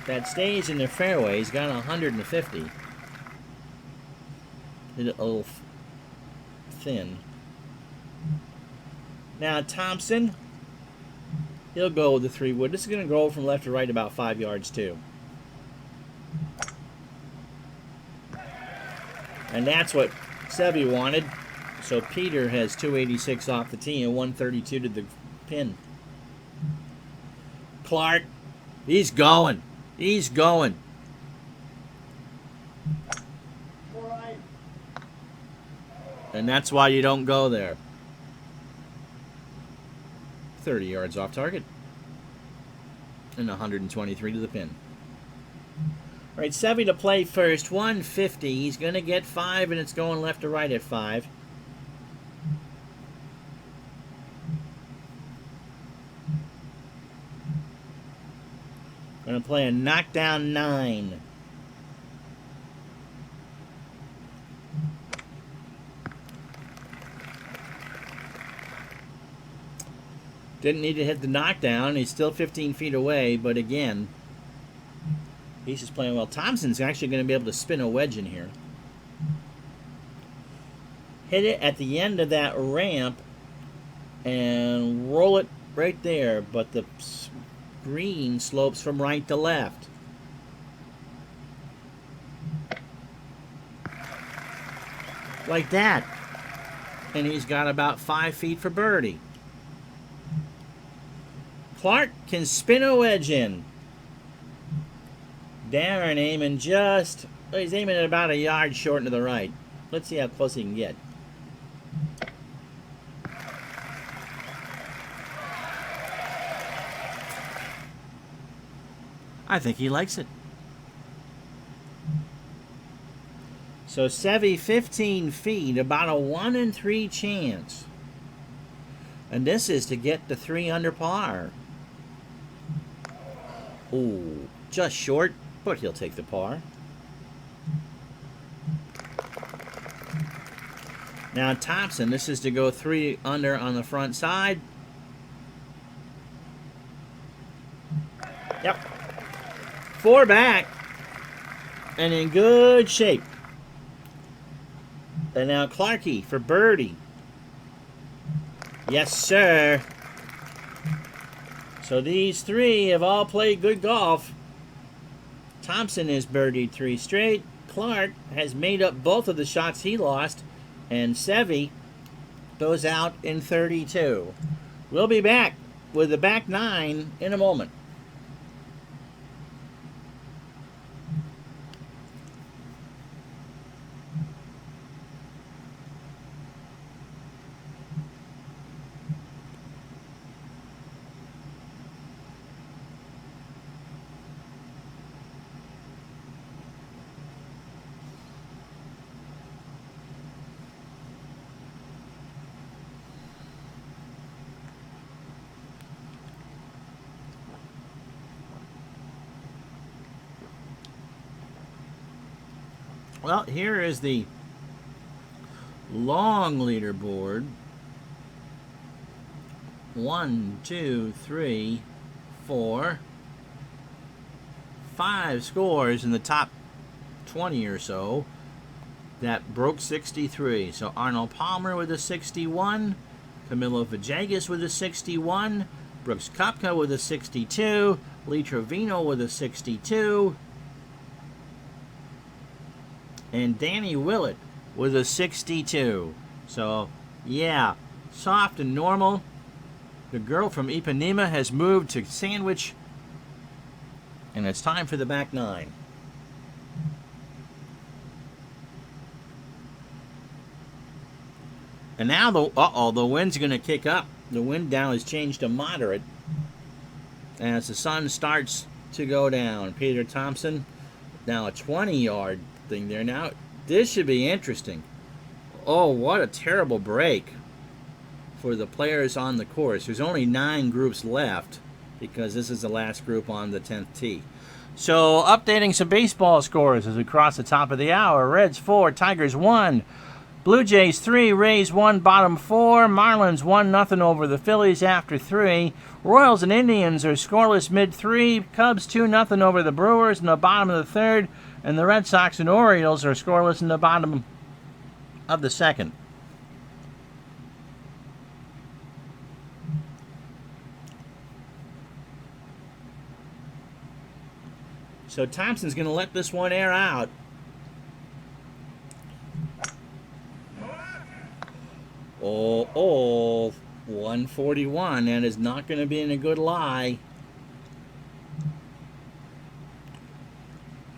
That stays in the fairway. He's got 150. Hit it a little thin. Now Thompson, he'll go with the 3-wood. This is going to go from left to right about 5 yards too. And that's what Sevy wanted. So Peter has 286 off the tee and 132 to the pin. Clark, he's going. He's going. And that's why you don't go there. 30 yards off target. And 123 to the pin. All right, Sevy to play first. 150. He's going to get 5, and it's going left to right at 5. Going to play a knockdown 9. Didn't need to hit the knockdown. He's still 15 feet away, but again, he's just playing well. Thompson's actually going to be able to spin a wedge in here. Hit it at the end of that ramp and roll it right there, but the green slopes from right to left. Like that. And he's got about 5 feet for birdie. Clark can spin a wedge in. Darren aiming just... well, he's aiming at about a yard short to the right. Let's see how close he can get. I think he likes it. So Sevy 15 feet, about a 1 in 3 chance. And this is to get the 3 under par. Ooh, just short, but he'll take the par. Now Thompson, this is to go 3 under on the front side. Yep. 4 back. And in good shape. And now Clarkie for birdie. Yes, sir. So these 3 have all played good golf. Thompson has birdied 3 straight. Clark has made up both of the shots he lost. And Sevy goes out in 32. We'll be back with the back 9 in a moment. Well, here is the long leaderboard. 1, 2, 3, 4, 5 scores in the top 20 or so that broke 63. So Arnold Palmer with a 61, Camilo Villegas with a 61, Brooks Koepka with a 62, Lee Trevino with a 62, and Danny Willett with a 62. So, yeah, soft and normal. The girl from Ipanema has moved to Sandwich, and it's time for the back 9. And now the wind's going to kick up. The wind down has changed to moderate as the sun starts to go down. Peter Thompson, now a 20-yard thing there. Now, this should be interesting. Oh, what a terrible break for the players on the course. There's only 9 groups left because this is the last group on the 10th tee. So, updating some baseball scores as we cross the top of the hour. Reds 4, Tigers 1. Blue Jays 3, Rays 1, bottom 4. Marlins 1-0 over the Phillies after 3. Royals and Indians are scoreless mid-3. Cubs 2-0 over the Brewers in the bottom of the 3rd. And the Red Sox and Orioles are scoreless in the bottom of the 2nd. So Thompson's going to let this one air out. Oh, 141. That is not going to be in a good lie.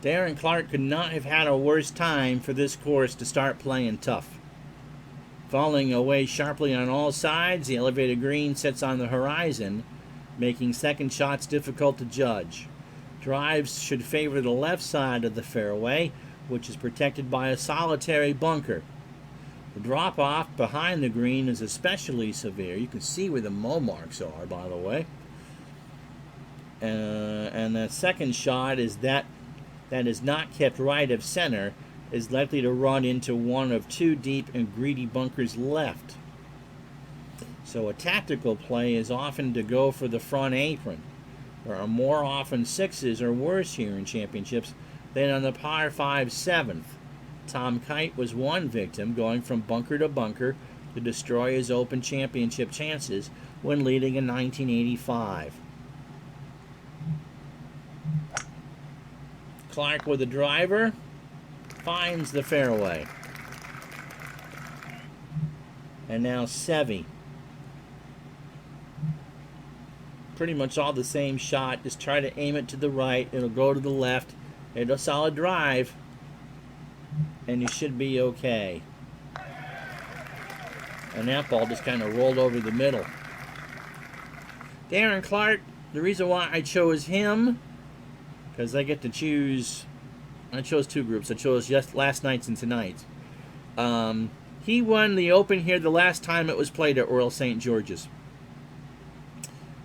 Darren Clark could not have had a worse time for this course to start playing tough. Falling away sharply on all sides, the elevated green sits on the horizon, making second shots difficult to judge. Drives should favor the left side of the fairway, which is protected by a solitary bunker. The drop-off behind the green is especially severe. You can see where the mow marks are, by the way. And the second shot is that is not kept right of center is likely to run into one of 2 deep and greedy bunkers left. So a tactical play is often to go for the front apron. There are more often 6s or worse here in championships than on the par 5 7th. Tom Kite was one victim, going from bunker to bunker to destroy his Open Championship chances when leading in 1985. Clark with a driver finds the fairway. And now Seve. Pretty much all the same shot. Just try to aim it to the right. It'll go to the left. It's a solid drive. And you should be okay. And that ball just kind of rolled over the middle. Darren Clark, the reason why I chose him, because I get to choose, I chose 2 groups. I chose just last night's and tonight's. He won the Open here the last time it was played at Royal St. George's.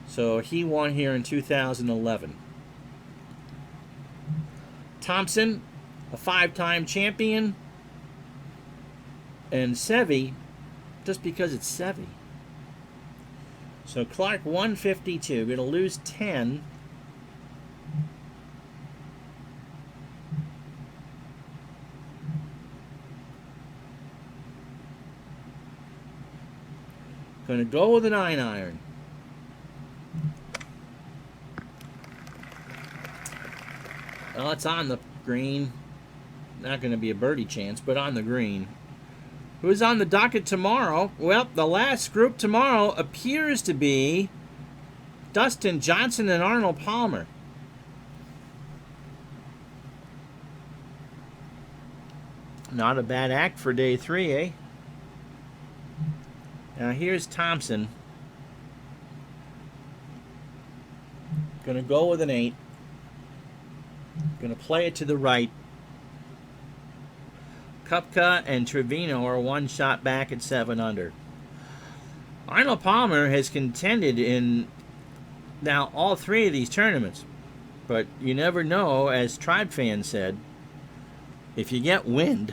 So he won here in 2011. Thompson, a 5-time champion. And Seve, just because it's Seve. So Clark 152, going to lose 10. Going to go with a 9-iron. Well, it's on the green. Not going to be a birdie chance, but on the green. Who's on the docket tomorrow? Well, the last group tomorrow appears to be Dustin Johnson and Arnold Palmer. Not a bad act for day 3, eh? Now here's Thompson. Gonna go with an 8. Gonna play it to the right. Koepka and Trevino are 1 shot back at 7 under. Arnold Palmer has contended in now all 3 of these tournaments. But you never know, as Tribe Fan said, if you get wind,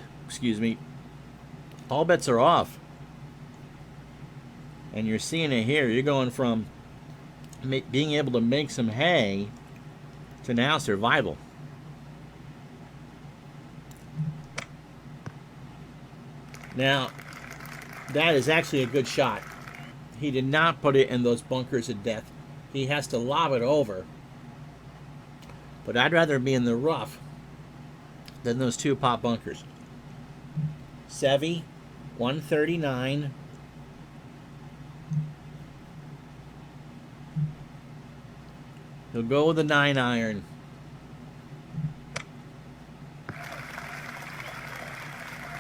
all bets are off. And you're seeing it here. You're going from being able to make some hay to now survival. Now, that is actually a good shot. He did not put it in those bunkers of death. He has to lob it over. But I'd rather be in the rough than those two pop bunkers. Sevy, 139. He'll go with a 9 iron.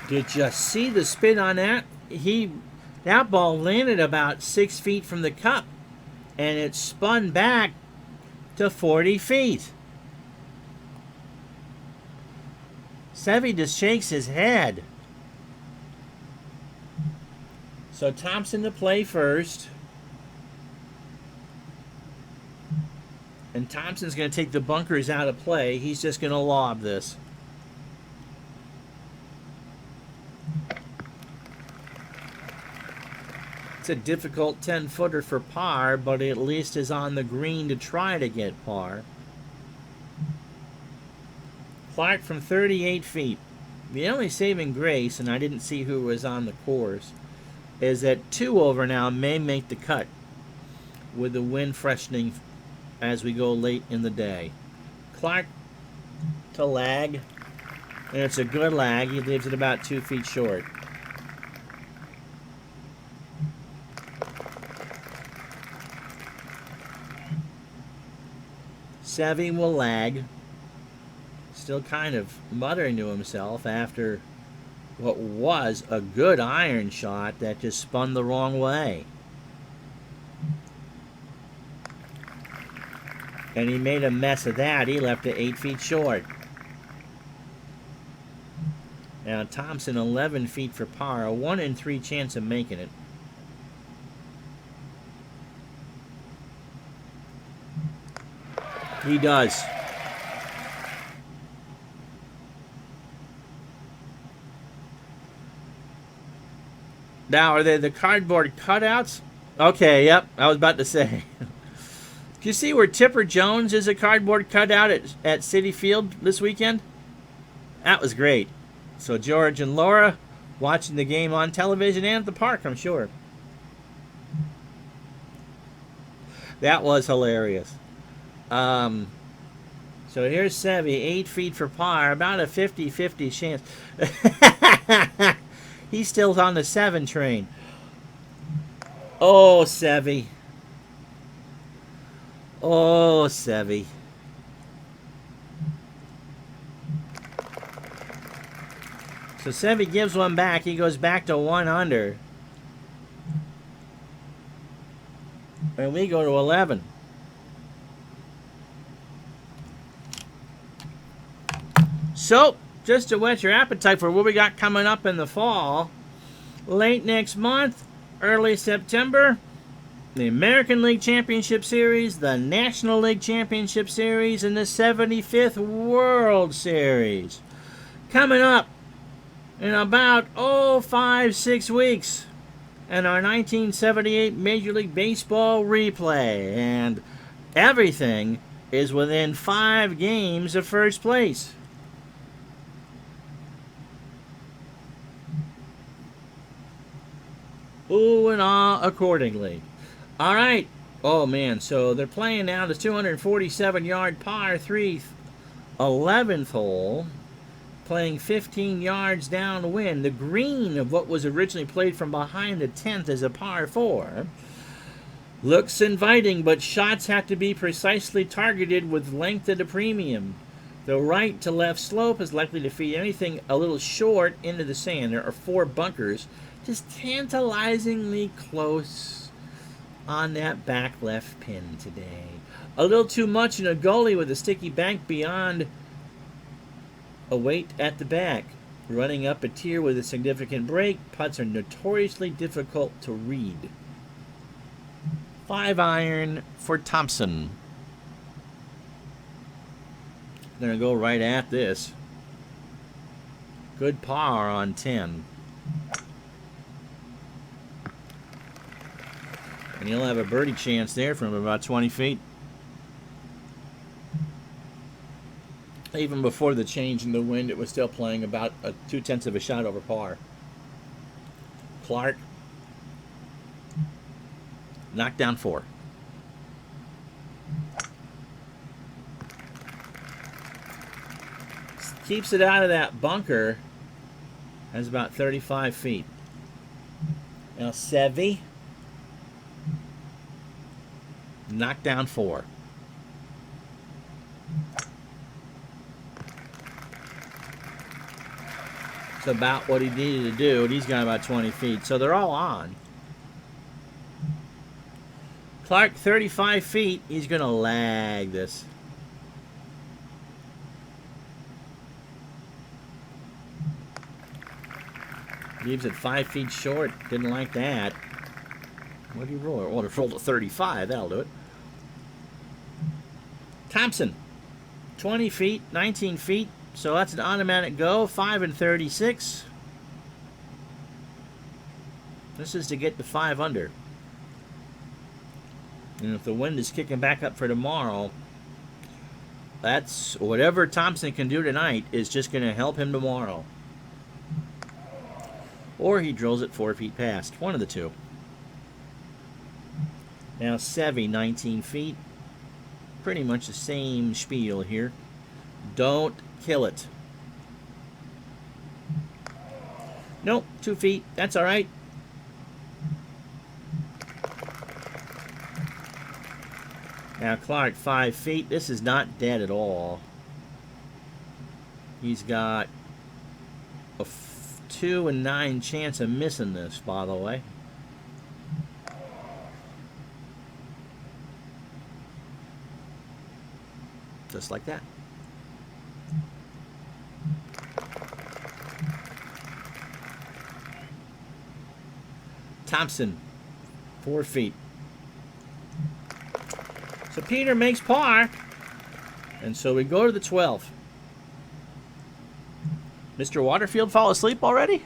Did you see the spin on that? That ball landed about 6 feet from the cup, and it spun back to 40 feet. Sevy just shakes his head. So Thompson to play first. And Thompson's going to take the bunkers out of play. He's just going to lob this. It's a difficult 10-footer for par, but at least is on the green to try to get par. Clark from 38 feet. The only saving grace, and I didn't see who was on the course, is that 2 over now may make the cut with the wind freshening as we go late in the day. Clark to lag, and it's a good lag. He leaves it about 2 feet short. Sevy will lag, still kind of muttering to himself after what was a good iron shot that just spun the wrong way. And he made a mess of that. He left it 8 feet short. Now Thompson 11 feet for par, a 1 in 3 chance of making it. He does. Now, are they the cardboard cutouts? Okay, yep, I was about to say. Do you see where Tipper Jones is a cardboard cutout at Citi Field this weekend? That was great. So George and Laura watching the game on television and at the park, I'm sure. That was hilarious. So here's Sevy, 8 feet for par, about a 50-50 chance. He's still on the 7 train. Oh, Sevy. Oh, Sevy. So Sevy gives one back. He goes back to 1 under. And we go to 11. So, just to whet your appetite for what we got coming up in the fall, late next month, early September, the American League Championship Series, the National League Championship Series, and the 75th World Series. Coming up in about, 5-6 weeks, and our 1978 Major League Baseball replay. And everything is within 5 games of first place. Ooh and ah accordingly. All right. Oh, man. So they're playing now the 247-yard par 3 11th hole. Playing 15 yards downwind. The green of what was originally played from behind the 10th is a par 4. Looks inviting, but shots have to be precisely targeted with length at a premium. The right to left slope is likely to feed anything a little short into the sand. There are 4 bunkers, just tantalizingly close on that back left pin today. A little too much in a gully with a sticky bank beyond a weight at the back. Running up a tier with a significant break, putts are notoriously difficult to read. 5 iron for Thompson. Gonna go right at this. Good par on 10. And he'll have a birdie chance there from about 20 feet. Even before the change in the wind, it was still playing about a 0.2 of a shot over par. Clark, knocked down 4. Keeps it out of that bunker. Has about 35 feet. Now Sevy, knocked down 4. It's about what he needed to do, and he's got about 20 feet. So they're all on. Clark, 35 feet. He's going to lag this. Leaves it 5 feet short. Didn't like that. What did he roll? Well, it rolled a 35. That'll do it. Thompson, 20 feet, 19 feet. So that's an automatic go. 5 and 36. This is to get the 5 under. And if the wind is kicking back up for tomorrow, that's whatever Thompson can do tonight is just going to help him tomorrow. Or he drills it 4 feet past. One of the two. Now Sevy, 19 feet. Pretty much the same spiel here. Don't kill it. Nope, 2 feet. That's all right. Now Clark, 5 feet. This is not dead at all. He's got a 2 in 9 chance of missing this, by the way. Just like that. Thompson, 4 feet. So Peter makes par. And so we go to the 12th. Mr. Waterfield fall asleep already?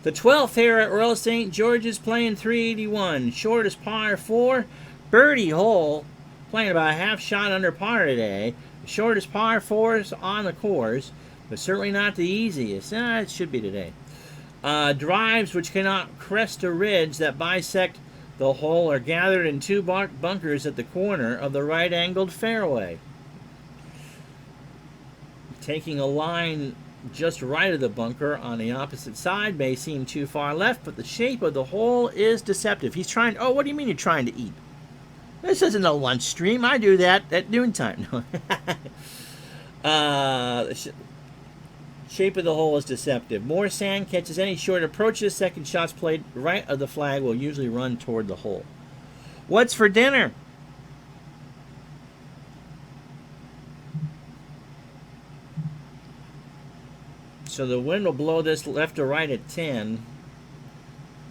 The 12th here at Royal St. George's, playing 381. Shortest par 4. Birdie hole. Playing about a half shot under par today. The shortest par 4s on the course. But certainly not the easiest. It should be today. Drives which cannot crest a ridge that bisect the hole are gathered in 2 bunkers at the corner of the right-angled fairway. Taking a line just right of the bunker on the opposite side may seem too far left, but the shape of the hole is deceptive. He's trying... Oh, what do you mean you're trying to eat? This isn't a lunch stream. I do that at noontime. The shape of the hole is deceptive. More sand catches any short approaches. Second shots played right of the flag will usually run toward the hole. What's for dinner? So the wind will blow this left to right at 10.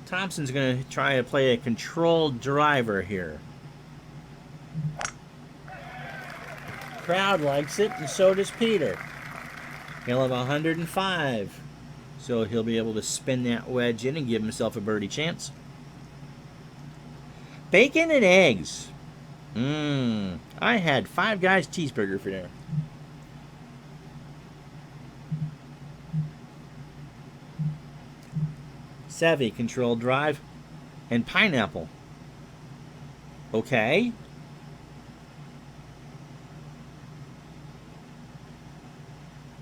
Thompson's going to try to play a controlled driver here. Crowd likes it, and so does Peter. He'll have 105. So he'll be able to spin that wedge in and give himself a birdie chance. Bacon and eggs. I had Five Guys cheeseburger for dinner. Sevy, controlled drive, and pineapple. Okay.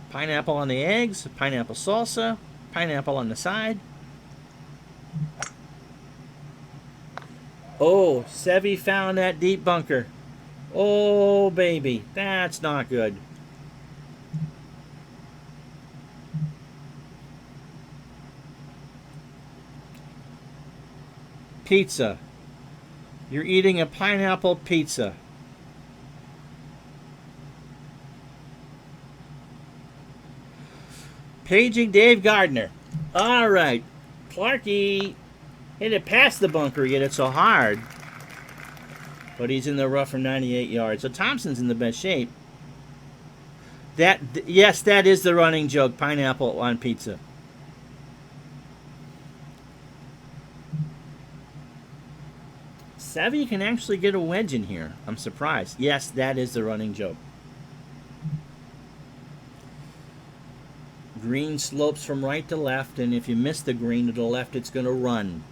Pineapple on the eggs, pineapple salsa, pineapple on the side. Oh, Sevy found that deep bunker. Oh, baby, that's not good. Pizza. You're eating a pineapple pizza. Paging Dave Gardner. All right. Clarky hit it past the bunker. He hit it so hard. But he's in the rough for 98 yards. So Thompson's in the best shape. Yes, that is the running joke. Pineapple on pizza. Sevy can actually get a wedge in here. I'm surprised. Yes, that is the running joke. green slopes from right to left, and if you miss the green to the left, it's going to run.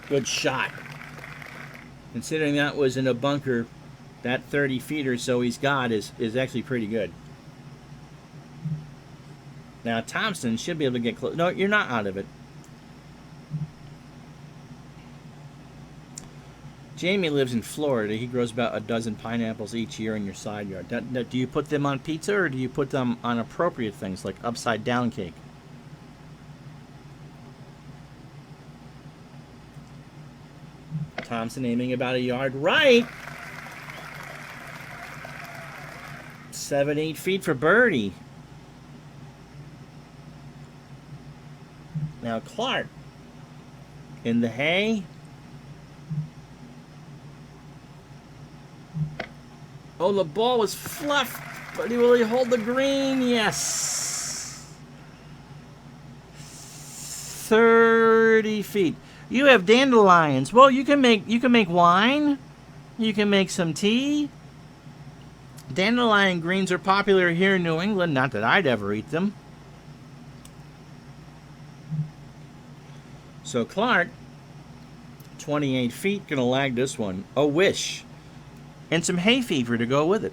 Good shot. Considering that was in a bunker, that 30 feet or so he's got is actually pretty good. Now Thompson should be able to get close. No, you're not out of it. Jamie lives in Florida. He grows about a dozen pineapples each year in your side yard. Do you put them on pizza, or do you put them on appropriate things like upside down cake? Thompson aiming about a yard right. 7-8 feet for birdie. Now Clark in the hay. Oh, the ball was fluffed, but will he hold the green? Yes. 30 feet. You have dandelions. Well, you can make wine. You can make some tea. Dandelion greens are popular here in New England. Not that I'd ever eat them. So Clark, 28 feet, gonna lag this one. A wish. And some hay fever to go with it.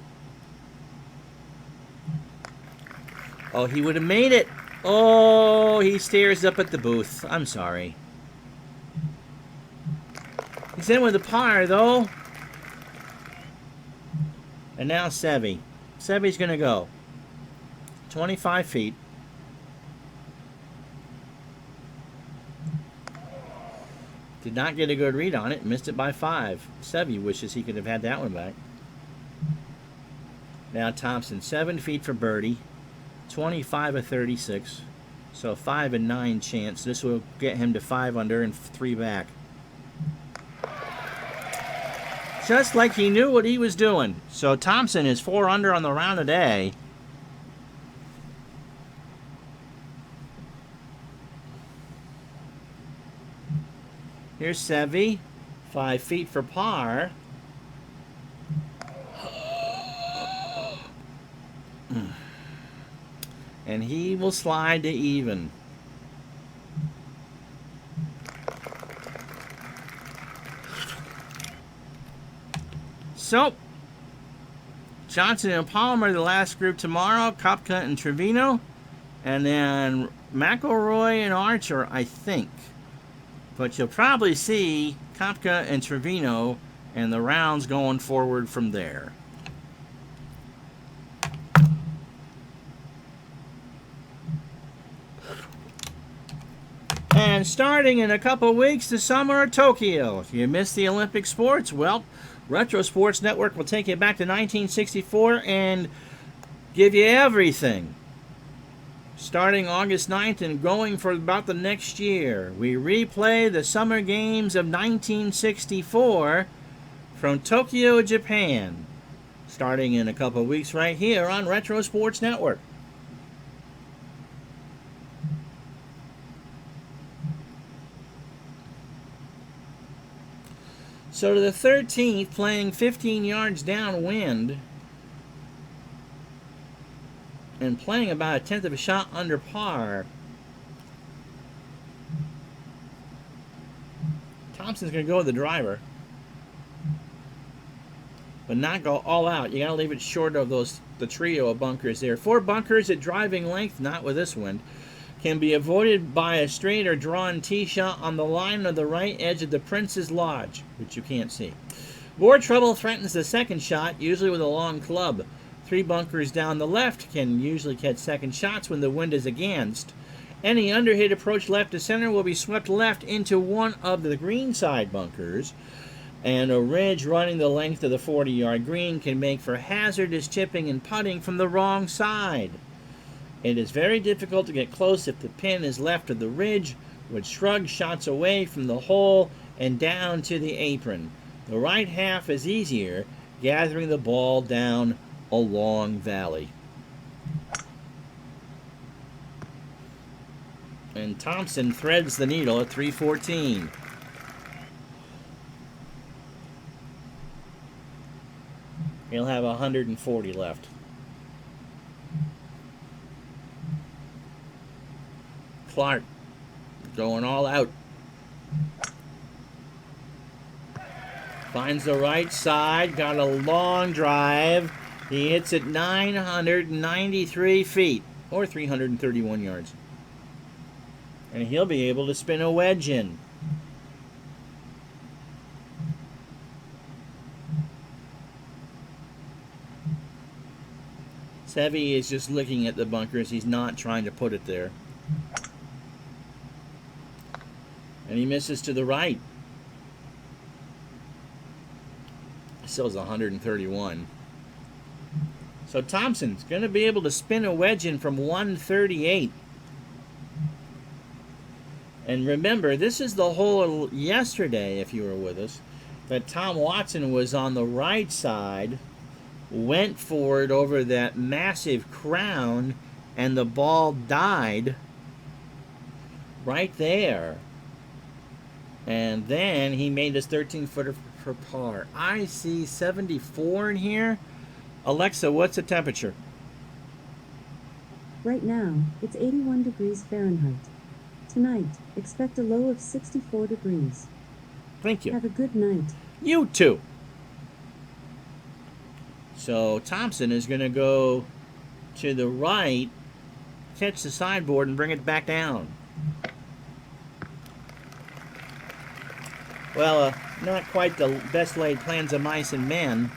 Oh, he would have made it. Oh, he stares up at the booth. I'm sorry. He's in with a par, though. And now Sevy. Sevy's going to go. 25 feet. Did not get a good read on it. Missed it by 5. Sevy wishes he could have had that one back. Now Thompson, 7 feet for birdie. 25 of 36. So 5 and 9 chance. This will get him to 5 under and 3 back. Just like he knew what he was doing. So Thompson is 4 under on the round today. Here's Sevy, 5 feet for par. And he will slide to even. So, Johnson and Palmer, the last group tomorrow. Kopka and Trevino. And then McElroy and Archer, I think. But you'll probably see Kopka and Trevino and the rounds going forward from there. And starting in a couple weeks, the summer of Tokyo. If you missed the Olympic sports, well, Retro Sports Network will take you back to 1964 and give you everything. Starting August 9th and going for about the next year, we replay the Summer Games of 1964 from Tokyo, Japan. Starting in a couple weeks right here on Retro Sports Network. So to the 13th, playing 15 yards downwind and playing about a tenth of a shot under par. Thompson's going to go with the driver, but not go all out. You got to leave it short of the trio of bunkers there. 4 bunkers at driving length, not with this wind, can be avoided by a straight or drawn tee shot on the line of the right edge of the Prince's Lodge, which you can't see. More trouble threatens the second shot, usually with a long club. 3 bunkers down the left can usually catch second shots when the wind is against. Any underhit approach left to center will be swept left into one of the green side bunkers, and a ridge running the length of the 40-yard green can make for hazardous chipping and putting from the wrong side. It is very difficult to get close if the pin is left of the ridge, which shrugs shots away from the hole and down to the apron. The right half is easier, gathering the ball down a long valley. And Thompson threads the needle at 314. He'll have 140 left. Clark going all out. Finds the right side, got a long drive. He hits it 993 feet, or 331 yards. And he'll be able to spin a wedge in. Seve is just looking at the bunkers. He's not trying to put it there. And he misses to the right. Still is 131. So Thompson's going to be able to spin a wedge in from 138. And remember, this is the hole yesterday, if you were with us, that Tom Watson was on the right side, went for it over that massive crown, and the ball died right there. And then he made his 13-footer for par. I see 74 in here. Alexa, what's the temperature? Right now, it's 81 degrees Fahrenheit. Tonight, expect a low of 64 degrees. Thank you. Have a good night. You too. So Thompson is going to go to the right, catch the sideboard, and bring it back down. Well, not quite the best laid plans of mice and men.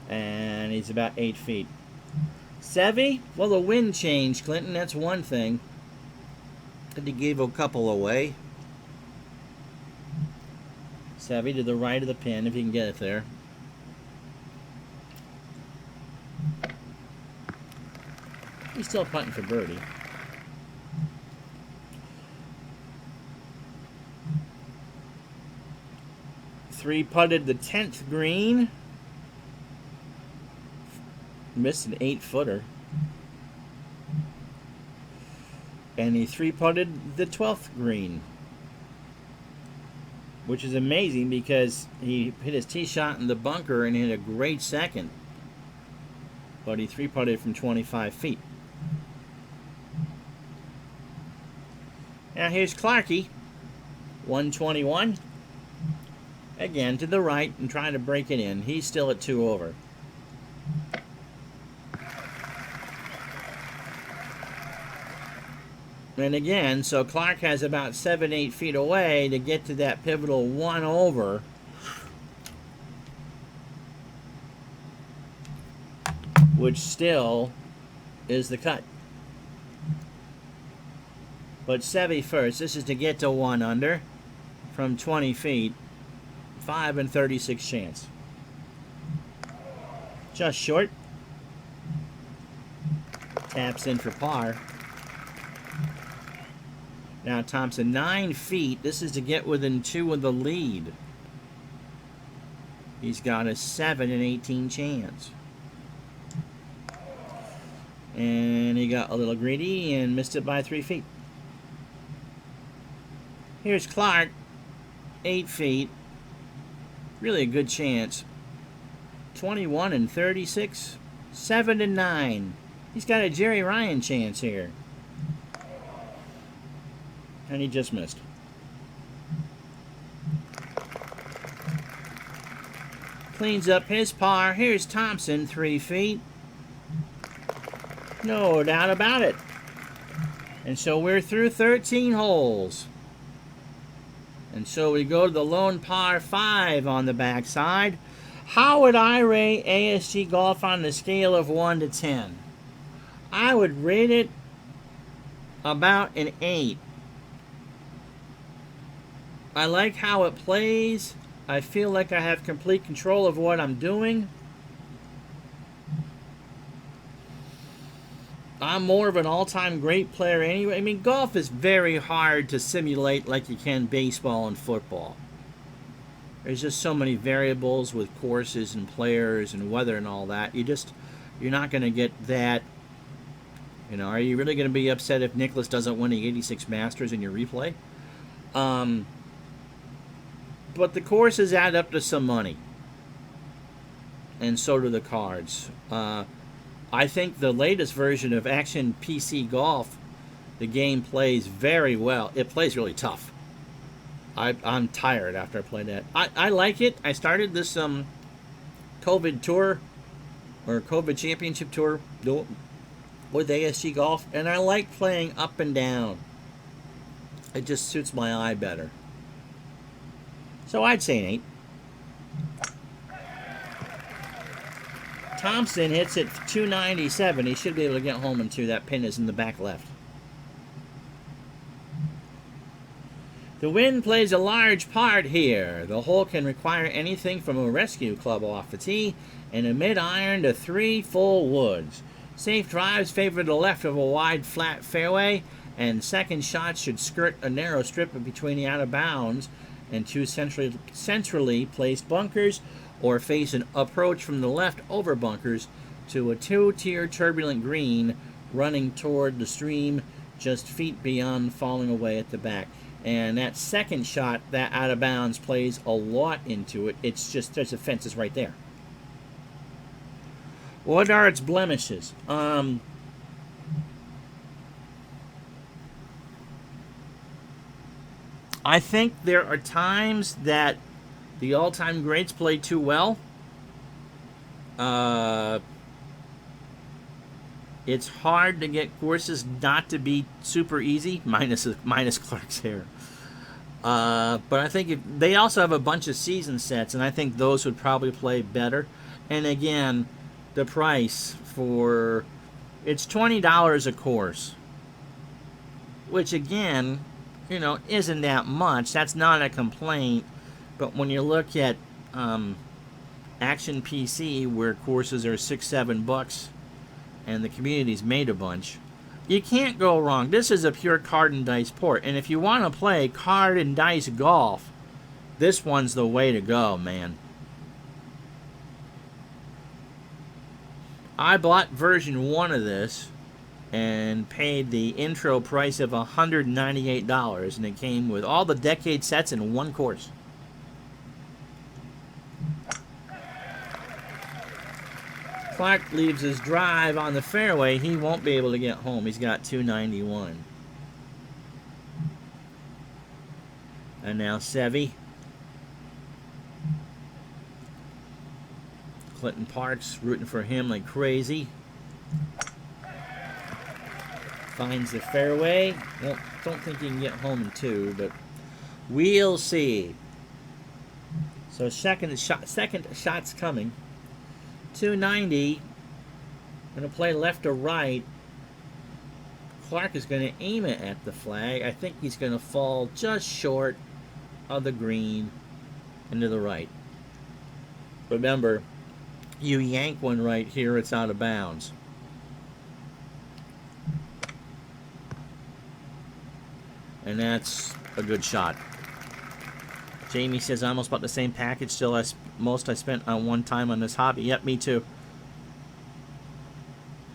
And he's about 8 feet. Seve? Well, the wind changed, Clinton. That's one thing. He gave a couple away. Seve to the right of the pin, if you can get it there. He's still putting for birdie. Three putted the 10th green. Missed an 8-footer. And he 3-putted the 12th green. Which is amazing because he hit his tee shot in the bunker and hit a great second. But he 3-putted from 25 feet. Now here's Clarkie. 121. Again, to the right and trying to break it in. He's still at 2 over. And again, so Clark has about 7-8 feet away to get to that pivotal 1 over. Which still is the cut. But Seve first. This is to get to 1 under from 20 feet. 5 and 36 chance. Just short. Taps in for par. Now Thompson 9 feet. This is to get within 2 of the lead. He's got a 7 and 18 chance. And he got a little greedy and missed it by 3 feet. Here's Clark. 8 feet. Really a good chance. 21 and 36. 7 and 9. He's got a Jerry Ryan chance here. And he just missed. Cleans up his par. Here's Thompson, 3 feet. No doubt about it. And so we're through 13 holes. And so we go to the lone par 5 on the backside. How would I rate ASG Golf on the scale of 1 to 10? I would rate it about an 8. I like how it plays. I feel like I have complete control of what I'm doing. I'm more of an all-time great player anyway. I mean, golf is very hard to simulate like you can baseball and football. There's just so many variables with courses and players and weather and all that. You're not going to get that. You know, are you really going to be upset if Nicklaus doesn't win the 86 Masters in your replay? But the courses add up to some money. And so do the cards. I think the latest version of Action PC Golf, the game plays very well. It plays really tough. I'm tired after I play that. I like it. I started this COVID tour, or COVID championship tour with ASG Golf, and I like playing up and down. It just suits my eye better. So I'd say an 8. Thompson hits it 297. He should be able to get home in 2. That pin is in the back left. The wind plays a large part here. The hole can require anything from a rescue club off the tee and a mid-iron to 3 full woods. Safe drives favor the left of a wide flat fairway, and second shots should skirt a narrow strip between the out of bounds and 2 centrally placed bunkers, or face an approach from the left over bunkers to a 2-tier turbulent green running toward the stream just feet beyond, falling away at the back. And that second shot, that out of bounds, plays a lot into it. It's just, there's the fences right there. What are its blemishes? I think there are times that the all-time greats play too well. It's hard to get courses not to be super easy, minus Clark's hair. But I think they also have a bunch of season sets, and I think those would probably play better. And again, the price for it's $20 a course, which again, isn't that much. That's not a complaint. But when you look at Action PC, where courses are $6-7, and the community's made a bunch, you can't go wrong. This is a pure card and dice port, and if you want to play card and dice golf, this one's the way to go, man. I bought version 1 of this and paid the intro price of $198, and it came with all the decade sets in one course. Clark leaves his drive on the fairway. He won't be able to get home. He's got 291. And now Seve. Clinton Parks rooting for him like crazy. Finds the fairway. Well, don't think he can get home in 2, but we'll see. So second shot's coming. 290. Going to play left to right. Clark is going to aim it at the flag. I think he's going to fall just short of the green and to the right. Remember, you yank one right here, it's out of bounds. And that's a good shot. Jamie says, I almost bought the same package, still most I spent on one time on this hobby. Yep, me too.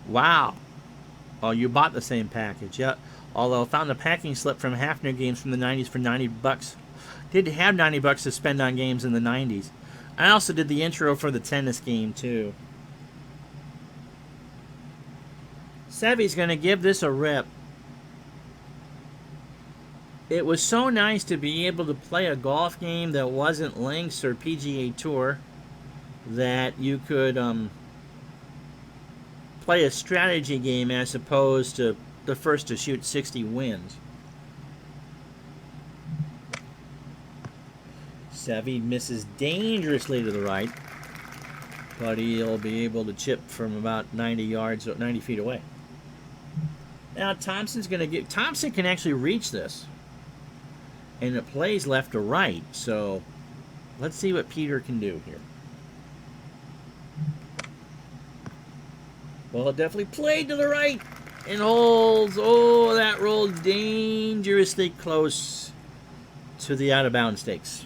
Wow. Oh, you bought the same package. Yep. Although I found a packing slip from Hafner Games from the 90s for $90. Did have $90 to spend on games in the 90s. I also did the intro for the tennis game too. Seve's going to give this a rip. It was so nice to be able to play a golf game that wasn't Links or PGA Tour, that you could play a strategy game as opposed to the first to shoot 60 wins. Seve misses dangerously to the right, but he'll be able to chip from about 90 feet away. Now Thompson can actually reach this. And it plays left to right, so let's see what Peter can do here. Well, it definitely played to the right and holds. Oh, that rolled dangerously close to the out-of-bounds stakes.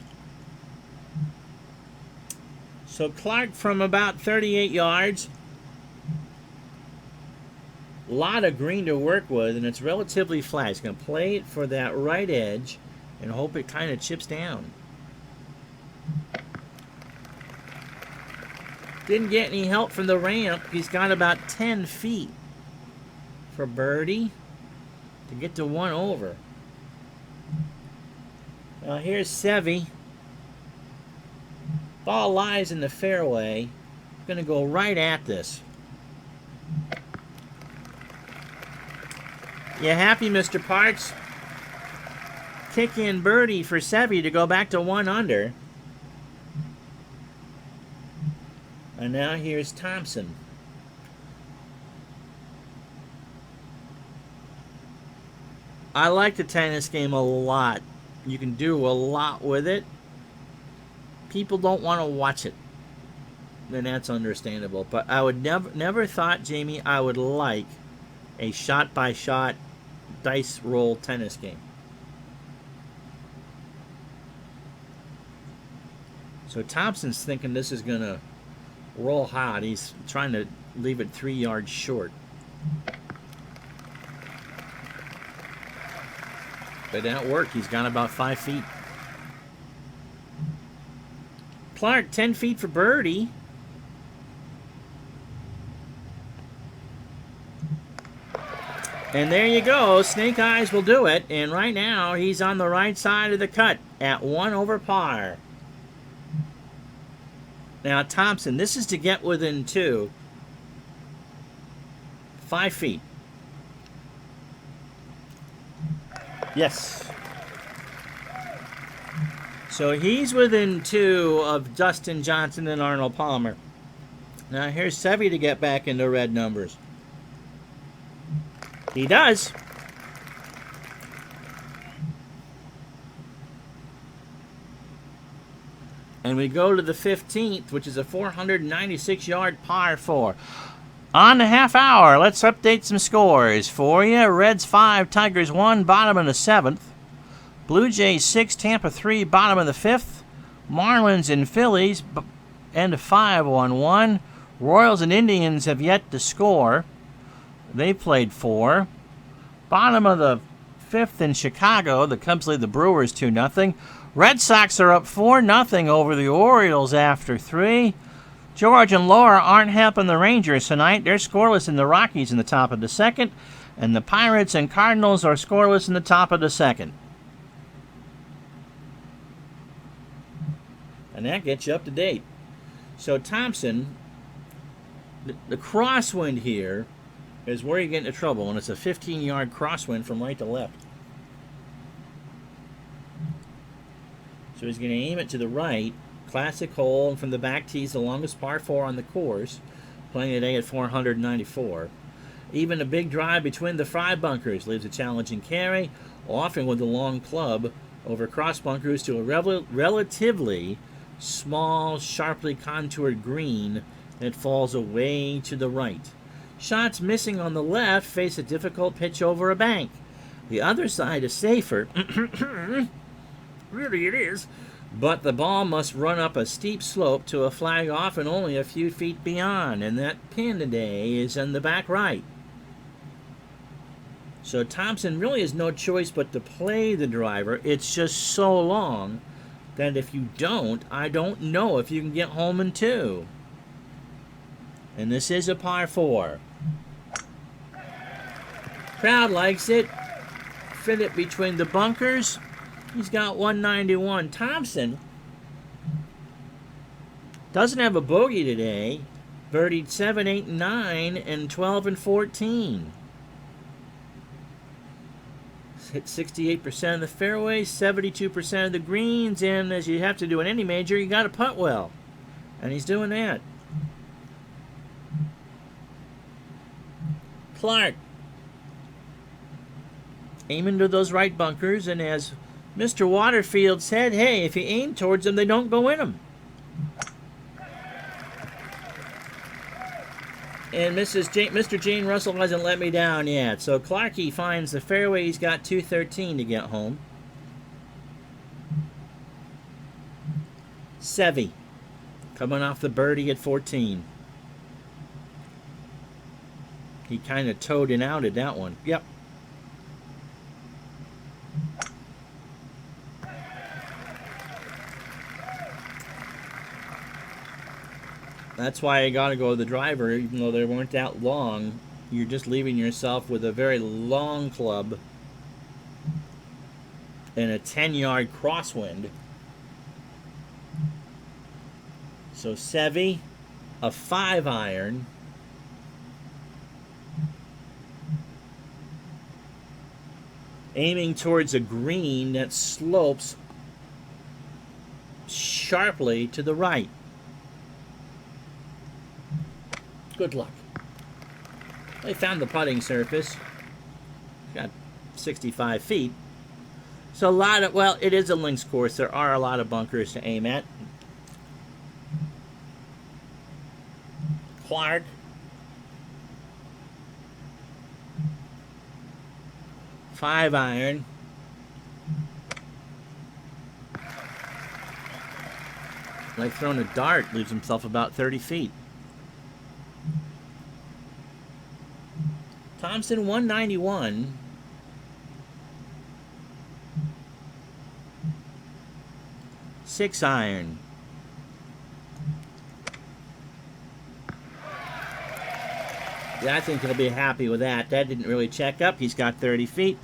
So Clark from about 38 yards. A lot of green to work with, and it's relatively flat. He's going to play it for that right edge and hope it kind of chips down. Didn't get any help from the ramp. He's got about 10 feet for birdie to get to 1 over. Now here's Sevy. Ball lies in the fairway. Going to go right at this. You happy, Mr. Parks? Kick in birdie for Sevy to go back to 1 under. And now here's Thompson. I like the tennis game a lot. You can do a lot with it. People don't want to watch it. Then that's understandable. But I would never thought, Jamie, I would like a shot-by-shot dice roll tennis game. So Thompson's thinking this is going to roll hot. He's trying to leave it 3 yards short. But that worked. He's gone about 5 feet. Clark, 10 feet for birdie. And there you go. Snake Eyes will do it. And right now, he's on the right side of the cut at 1 over par. Now, Thompson, this is to get within 2. 5 feet. Yes. So he's within 2 of Dustin Johnson and Arnold Palmer. Now here's Sevy to get back into red numbers. He does. And we go to the 15th, which is a 496-yard par 4. On the half hour, let's update some scores for you. Reds 5, Tigers 1, bottom of the 7th. Blue Jays 6, Tampa 3, bottom of the 5th. Marlins and Phillies, end of 5-1-1. Royals and Indians have yet to score. They played 4. Bottom of the 5th in Chicago, the Cubs lead the Brewers 2-0. Red Sox are up 4-0 over the Orioles after 3. George and Laura aren't helping the Rangers tonight. They're scoreless in the Rockies in the top of the 2nd. And the Pirates and Cardinals are scoreless in the top of the 2nd. And that gets you up to date. So Thompson, the crosswind here is where you get into trouble when it's a 15-yard crosswind from right to left. So he's going to aim it to the right. Classic hole, and from the back tee's the longest par 4 on the course, playing today at 494. Even a big drive between the fry bunkers leaves a challenging carry, often with a long club over cross bunkers to a relatively small, sharply contoured green that falls away to the right. Shots missing on the left face a difficult pitch over a bank. The other side is safer. Really it is. But the ball must run up a steep slope to a flag off and only a few feet beyond, and that pin today is in the back right. So Thompson really has no choice but to play the driver. It's just so long that if you don't, I don't know if you can get home in 2. And this is a par 4. Crowd likes it. Fit it between the bunkers. He's got 191. Thompson doesn't have a bogey today. Birdied 7, 8, and 9, and 12 and 14. Hit 68% of the fairways, 72% of the greens, and as you have to do in any major, you got to putt well. And he's doing that. Clark aiming to those right bunkers, and as Mr. Waterfield said, hey, if you aim towards them, they don't go in them. And Mr. Jane Russell hasn't let me down yet. So Clarkey finds the fairway. He's got 213 to get home. Sevy coming off the birdie at 14. He kind of towed and outed that one. Yep. That's why I got to go to the driver, even though they weren't that long. You're just leaving yourself with a very long club and a 10-yard crosswind. So Sevy, a 5-iron. Aiming towards a green that slopes sharply to the right. Good luck. They found the putting surface. Got 65 feet. So a lot of, well, it is a links course. There are a lot of bunkers to aim at. Clark. Five iron. Like throwing a dart, leaves himself about 30 feet. Thompson 191. Six iron. Yeah, I think he'll be happy with that. That didn't really check up. He's got 30 feet.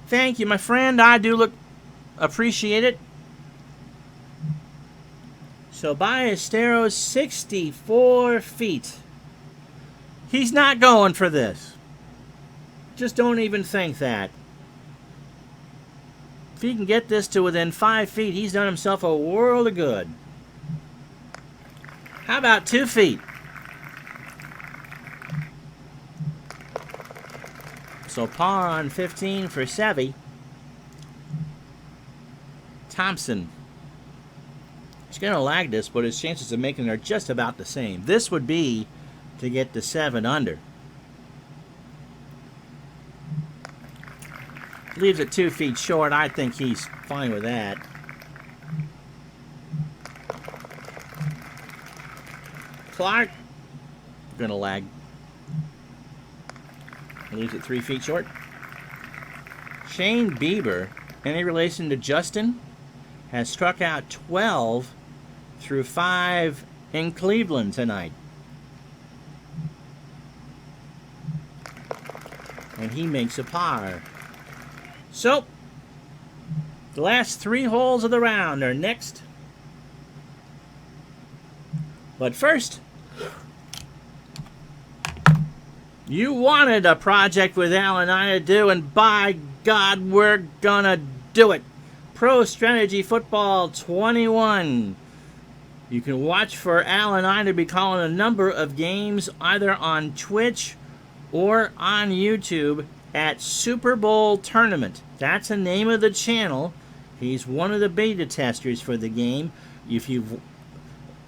Thank you, my friend. I do appreciate it. So Ballesteros 64 feet. He's not going for this. Just don't even think that. If he can get this to within 5 feet, he's done himself a world of good. How about 2 feet? So par on 15 for Sevy. Thompson. He's going to lag this, but his chances of making it are just about the same. This would be to get to 7 under. Leaves it 2 feet short. I think he's fine with that. Clark. Going to lag. Leaves it 3 feet short. Shane Bieber, any relation to Justin, has struck out 12 through 5 in Cleveland tonight. And he makes a par. So, the last 3 holes of the round are next. But first, you wanted a project with Al and I to do, and by God, we're gonna do it. Pro Strategy Football 21. You can watch for Al and I to be calling a number of games either on Twitch or on YouTube at Super Bowl Tournament. That's the name of the channel. He's one of the beta testers for the game. If you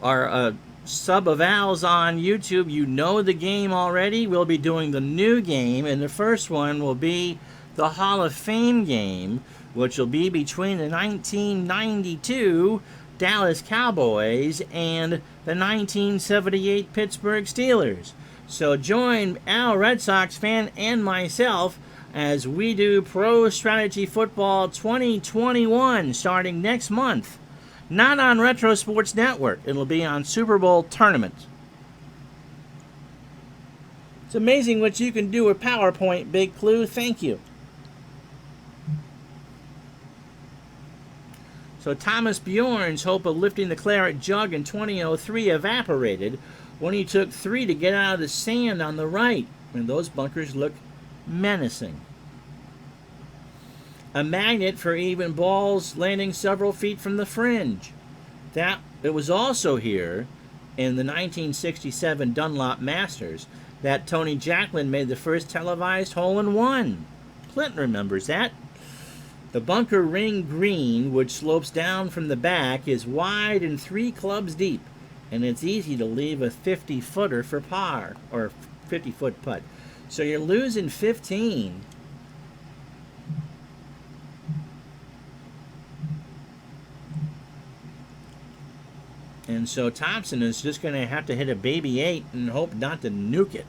are a sub of Al's on YouTube, you know the game already. We'll be doing the new game, and the first one will be the Hall of Fame game, which will be between the 1992 Dallas Cowboys and the 1978 Pittsburgh Steelers. So join Al, Red Sox fan, and myself as we do Pro Strategy Football 2021 starting next month. Not on Retro Sports Network. It'll be on Super Bowl Tournament. It's amazing what you can do with PowerPoint, Big Clue. Thank you. So Thomas Bjorn's hope of lifting the claret jug in 2003 evaporated when he took 3 to get out of the sand on the right. And those bunkers look menacing. A magnet for even balls landing several feet from the fringe. It was also here in the 1967 Dunlop Masters that Tony Jacklin made the first televised hole-in-one. Clinton remembers that. The bunker ring green, which slopes down from the back, is wide and 3 clubs deep, and it's easy to leave a 50-footer for par, or 50-foot putt. So you're losing 15. And so Thompson is just going to have to hit a baby 8 and hope not to nuke it.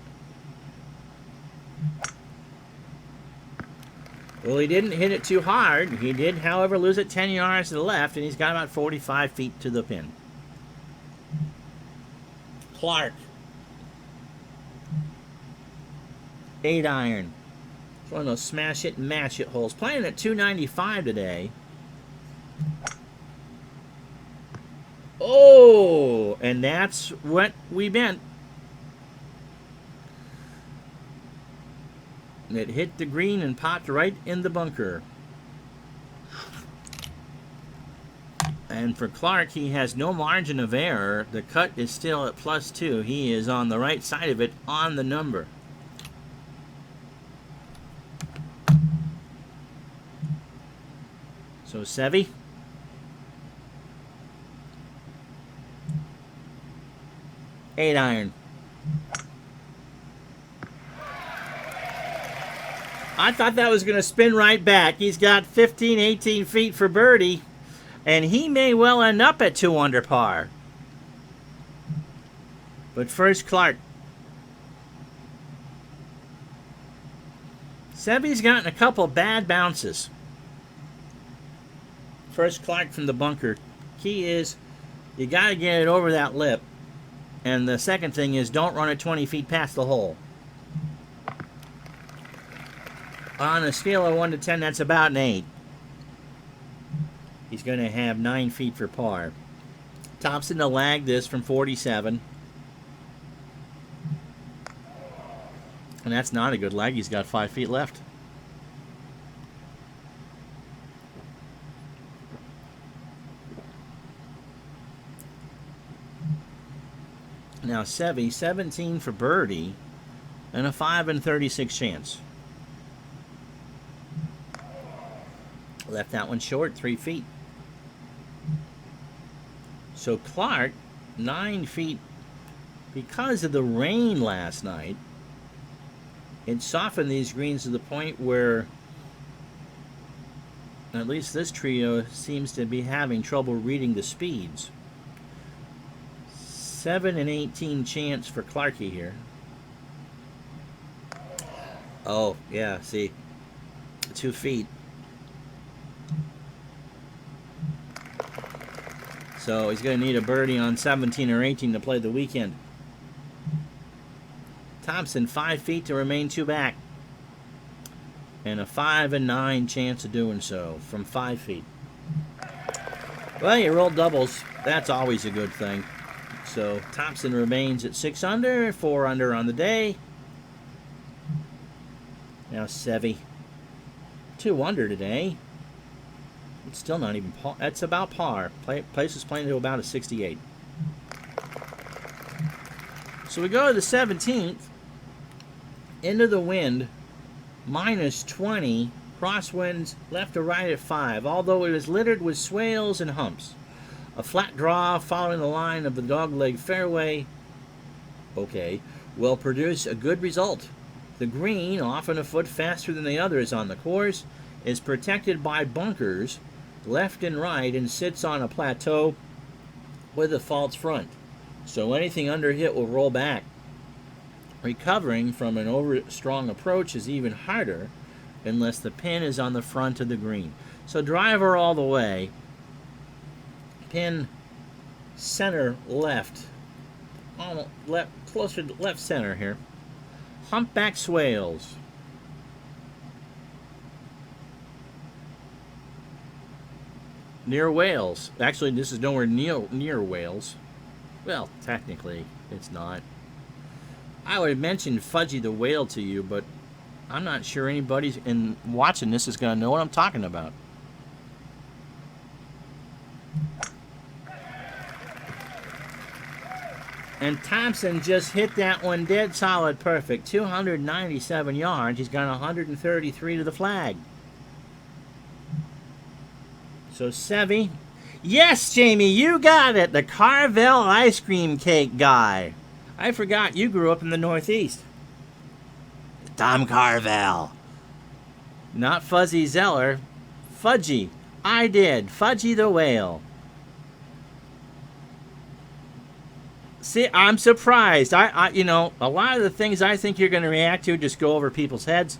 Well, he didn't hit it too hard. He did, however, lose it 10 yards to the left, and he's got about 45 feet to the pin. Clark. 8 iron. It's one of those smash it and mash it holes. Playing at 295 today. Oh, and that's what we meant. It hit the green and popped right in the bunker. And for Clark, he has no margin of error. The cut is still at +2. He is on the right side of it on the number. So Sevy. Eight iron. I thought that was going to spin right back. He's got 15, 18 feet for birdie. And he may well end up at 2 under par. But first, Clark. Sevy's gotten a couple bad bounces. First, Clark from the bunker. Key is, you got to get it over that lip. And the second thing is, don't run it 20 feet past the hole. On a scale of 1 to 10, that's about an 8. He's going to have 9 feet for par. Thompson to lag this from 47. And that's not a good lag. He's got 5 feet left. Now Sevy, 17 for birdie, and a 5 in 36 chance. Left that one short, 3 feet. So Clark, 9 feet, because of the rain last night, it softened these greens to the point where at least this trio seems to be having trouble reading the speeds. 7 and 18 chance for Clarkie here. Oh, yeah, see. 2 feet. So he's going to need a birdie on 17 or 18 to play the weekend. Thompson, 5 feet to remain 2 back. And a 5 and 9 chance of doing so from 5 feet. Well, you roll doubles. That's always a good thing. So Thompson remains at 6 under, 4 under on the day. Now Sevy, 2 under today. It's still not even par. That's about par. Place is playing to about a 68. So we go to the 17th. Into the wind, -20. Crosswinds left to right at 5. Although it is littered with swales and humps. A flat draw following the line of the dogleg fairway, okay, will produce a good result. The green, often a foot faster than the others on the course, is protected by bunkers left and right and sits on a plateau with a false front. So anything under hit will roll back. Recovering from an over-strong approach is even harder unless the pin is on the front of the green. So driver all the way. Pin center left. Almost left, closer to left center here. Humpback swales. Near Wales. Actually, this is nowhere near Wales. Well, technically, it's not. I would have mentioned Fudgy the Whale to you, but I'm not sure anybody in watching this is going to know what I'm talking about. And Thompson just hit that one dead solid perfect. 297 yards. He's got 133 to the flag. So Sevy. Yes, Jamie, you got it. The Carvel ice cream cake guy. I forgot you grew up in the Northeast. Tom Carvel. Not Fuzzy Zeller. Fudgy. I did. Fudgy the Whale. See, I'm surprised. You know, a lot of the things I think you're going to react to just go over people's heads.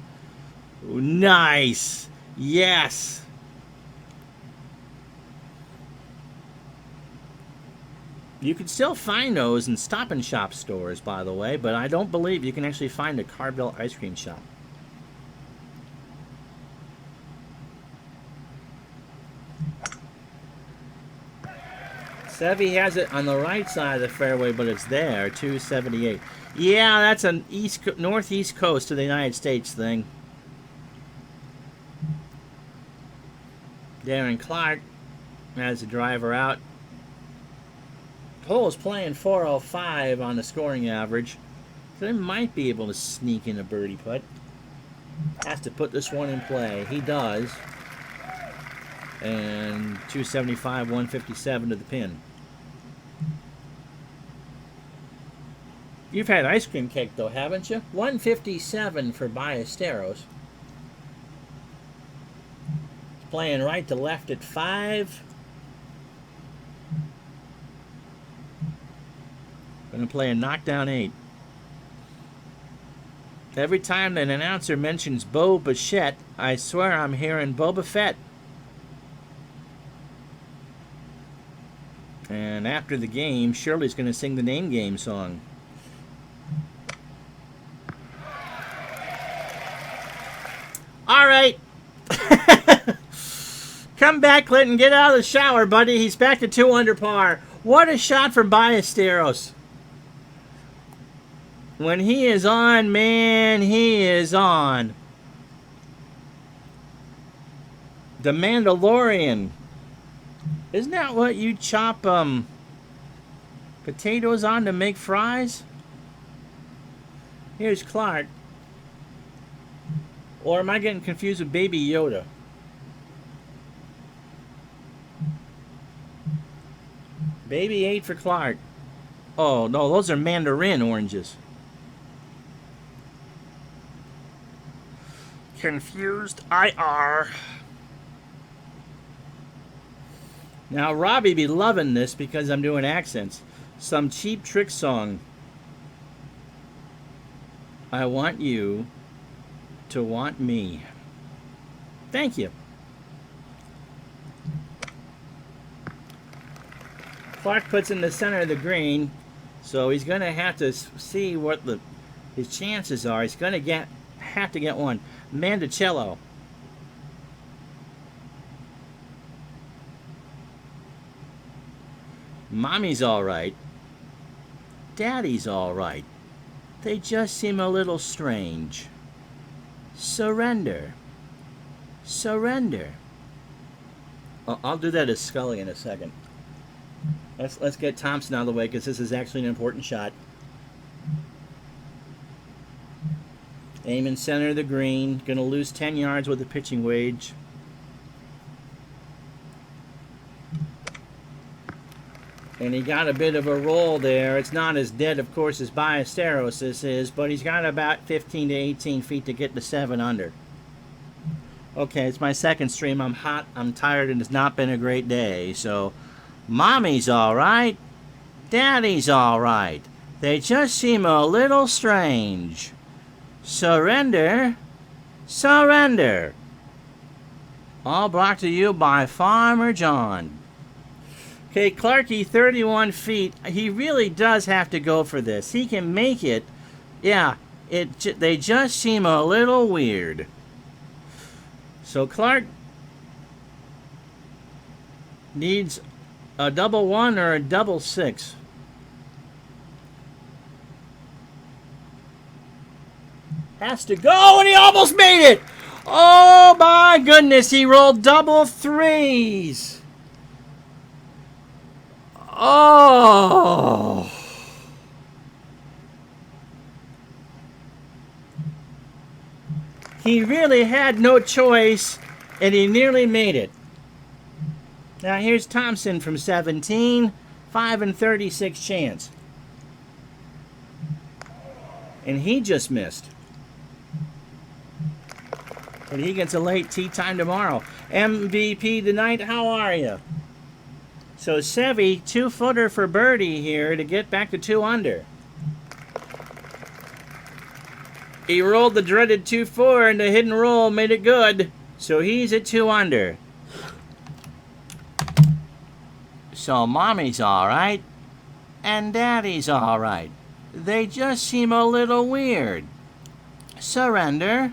Nice. Yes. You can still find those in Stop and Shop stores, by the way, but I don't believe you can actually find a Carvel ice cream shop. Sevy has it on the right side of the fairway, but it's there, 278. Yeah, that's an northeast coast of the United States thing. Darren Clark has the driver out. Hole's playing 405 on the scoring average, so they might be able to sneak in a birdie putt. Has to put this one in play. He does. And 275, 157 to the pin. You've had ice cream cake, though, haven't you? 157 for Ballesteros. Playing right to left at 5. Going to play a knockdown 8. Every time an announcer mentions Bo Bichette, I swear I'm hearing Boba Fett. And after the game, Shirley's going to sing the name game song. All right. Come back, Clinton. Get out of the shower, buddy. He's back to 2 under par. What a shot from Ballesteros. When he is on, man, he is on. The Mandalorian. Isn't that what you chop potatoes on to make fries? Here's Clark. Or am I getting confused with Baby Yoda? Baby 8 for Clark. Oh, no, those are mandarin oranges. Confused IR. Now, Robbie be loving this because I'm doing accents. Some Cheap Trick song. I want you to want me. Thank you. Clark puts in the center of the green, so he's going to have to see what his chances are. He's going to have to get one. Mandicello. Mommy's all right. Daddy's all right. They just seem a little strange. Surrender. Surrender. I'll do that as Scully in a second. Let's get Thompson out of the way because this is actually an important shot. Aim in center of the green. Going to lose 10 yards with the pitching wedge. And he got a bit of a roll there. It's not as dead, of course, as Ballesteros this is, but he's got about 15 to 18 feet to get to 7 under. Okay, it's my second stream. I'm hot, I'm tired, and it's not been a great day. So, Mommy's all right. Daddy's all right. They just seem a little strange. Surrender. Surrender. All brought to you by Farmer John. Okay, Clarkie, 31 feet. He really does have to go for this. He can make it. Yeah, they just seem a little weird. So Clark needs a double 1 or a double 6. Has to go, and he almost made it. Oh my goodness, he rolled double 3s. Oh. He really had no choice, and he nearly made it. Now here's Thompson from 17, 5 and 36 chance. And he just missed. And he gets a late tee time tomorrow. MVP tonight, how are you? So Sevy, 2-footer for birdie here to get back to 2 under. He rolled the dreaded 2-4 and the hidden roll made it good. So he's at 2 under. So Mommy's all right. And Daddy's all right. They just seem a little weird. Surrender.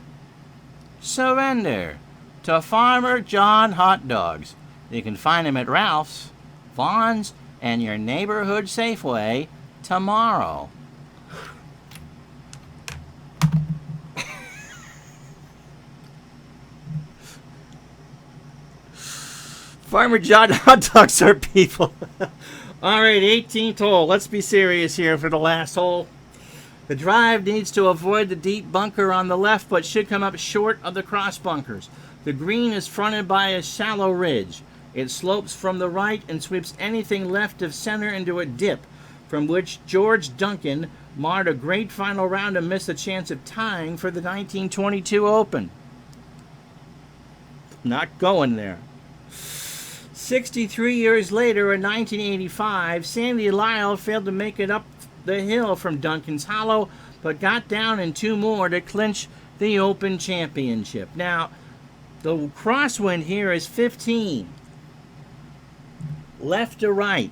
Surrender to Farmer John Hot Dogs. You can find him at Ralph's, Vaughn's, and your neighborhood Safeway tomorrow. Farmer John Hot Dogs are people. All right, 18th hole. Let's be serious here for the last hole. The drive needs to avoid the deep bunker on the left, but should come up short of the cross bunkers. The green is fronted by a shallow ridge. It slopes from the right and sweeps anything left of center into a dip, from which George Duncan marred a great final round and missed the chance of tying for the 1922 Open. Not going there. 63 years later, in 1985, Sandy Lyle failed to make it up the hill from Duncan's Hollow, but got down in two more to clinch the Open Championship. Now, the crosswind here is 15. Left to right.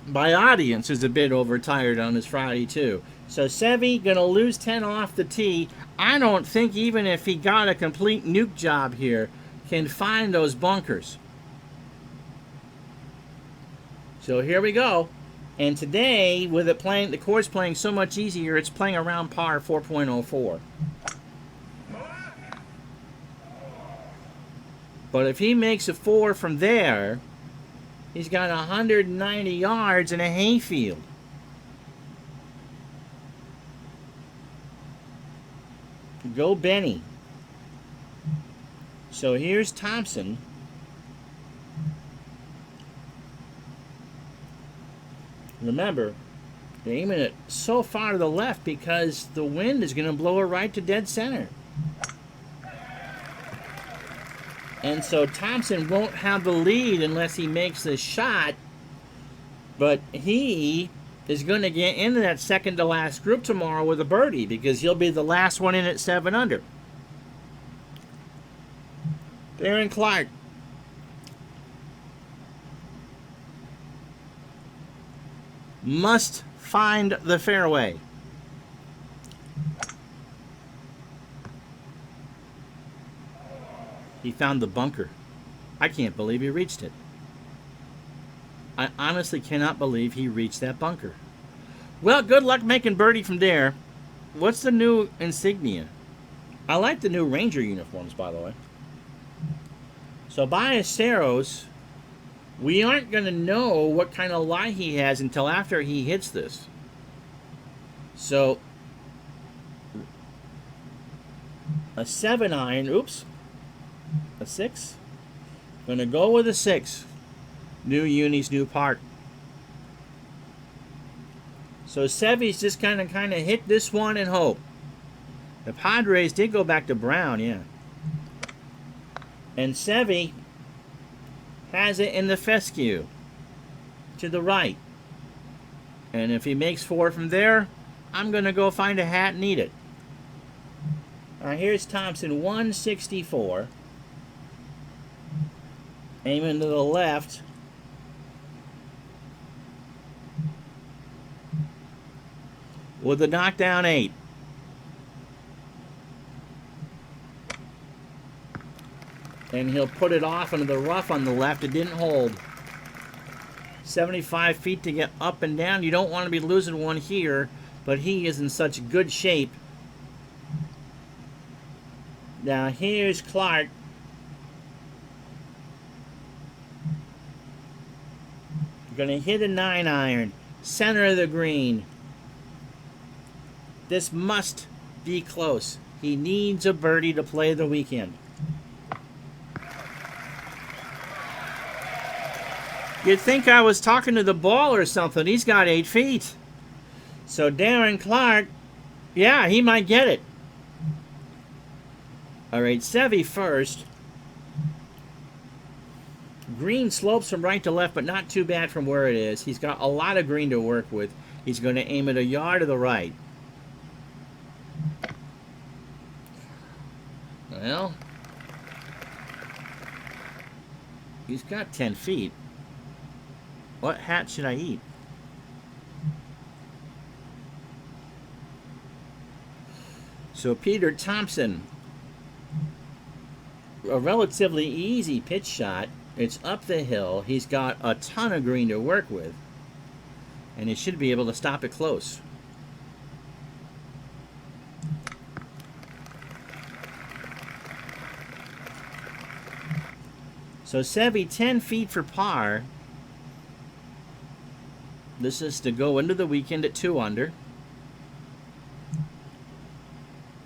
My audience is a bit overtired on this Friday, too. So Seve going to lose 10 off the tee. I don't think even if he got a complete nuke job here, can find those bunkers. So here we go. And today, with it playing, the course playing so much easier, it's playing around par 4.04. But if he makes a 4 from there, he's got 190 yards in a hayfield. Go Benny. So here's Thompson. Remember, they're aiming it so far to the left because the wind is going to blow it right to dead center. And so Thompson won't have the lead unless he makes the shot. But he is going to get into that second to last group tomorrow with a birdie because he'll be the last one in at 7 under. Darren Clark. Must find the fairway. He found the bunker. I can't believe he reached it. I honestly cannot believe he reached that bunker. Well, good luck making birdie from there. What's the new insignia? I like the new Ranger uniforms, by the way. So Ballesteros, we aren't going to know what kind of lie he has until after he hits this. So a 7 iron, oops, a 6. Going to go with a 6. New unis, new part. So Seve's just kind of hit this one and hope. The Padres did go back to brown, yeah. And Seve has it in the fescue to the right. And if he makes 4 from there, I'm going to go find a hat and eat it. All right, here's Thompson, 164. Aiming to the left. With a knockdown 8. And he'll put it off into the rough on the left. It didn't hold. 75 feet to get up and down. You don't want to be losing one here, but he is in such good shape. Now here's Clark. Gonna hit a 9 iron. Center of the green. This must be close. He needs a birdie to play the weekend. You'd think I was talking to the ball or something. He's got 8 feet. So Darren Clark, yeah, he might get it. All right, Seve first. Green slopes from right to left, but not too bad from where it is. He's got a lot of green to work with. He's going to aim it a yard to the right. Well, got 10 feet. What hat should I eat? So Peter Thompson, a relatively easy pitch shot. It's up the hill. He's got a ton of green to work with, and he should be able to stop it close. So Seve 10 feet for par. This is to go into the weekend at 2 under.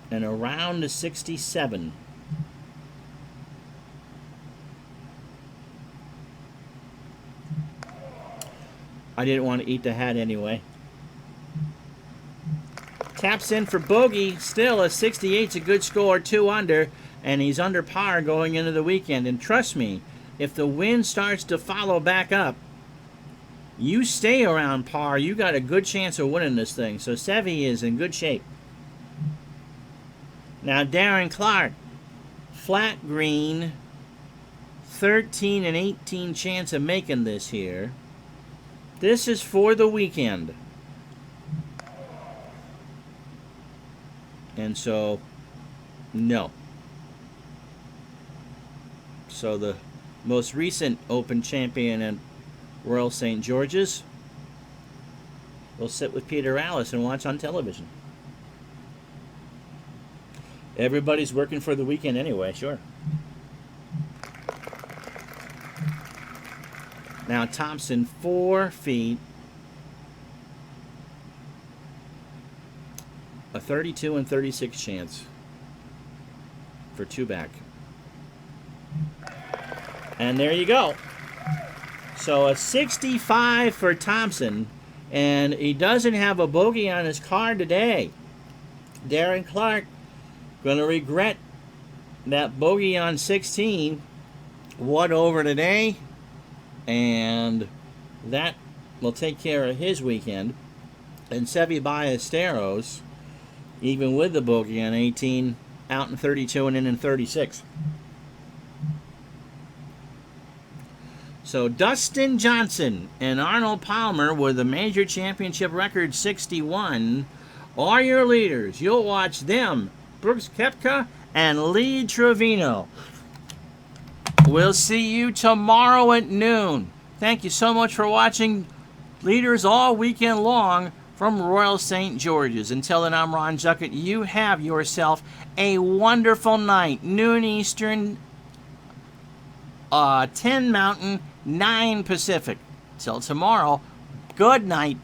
And around to 67. I didn't want to eat the hat anyway. Taps in for bogey. Still a 68's a good score, 2 under. And he's under par going into the weekend. And trust me, if the wind starts to follow back up, you stay around par, you got a good chance of winning this thing. So Seve is in good shape. Now Darren Clark, flat green, 13 and 18 chance of making this here. This is for the weekend. And so, no. So the most recent Open champion at Royal St. George's will sit with Peter Allis and watch on television. Everybody's working for the weekend anyway, sure. Now Thompson, 4 feet. A 32 and 36 chance for 2 back. And there you go. So a 65 for Thompson, and he doesn't have a bogey on his card today. Darren Clark going to regret that bogey on 16. What over today? And that will take care of his weekend. And Seve Ballesteros, even with the bogey on 18, out in 32 and in 36. So Dustin Johnson and Arnold Palmer with a major championship record 61 are your leaders. You'll watch them, Brooks Koepka and Lee Trevino. We'll see you tomorrow at noon. Thank you so much for watching Leaders all weekend long from Royal St. George's. Until then, I'm Ron Juckett. You have yourself a wonderful night. Noon Eastern, 10 Mountain, 9 Pacific. Till tomorrow, good night.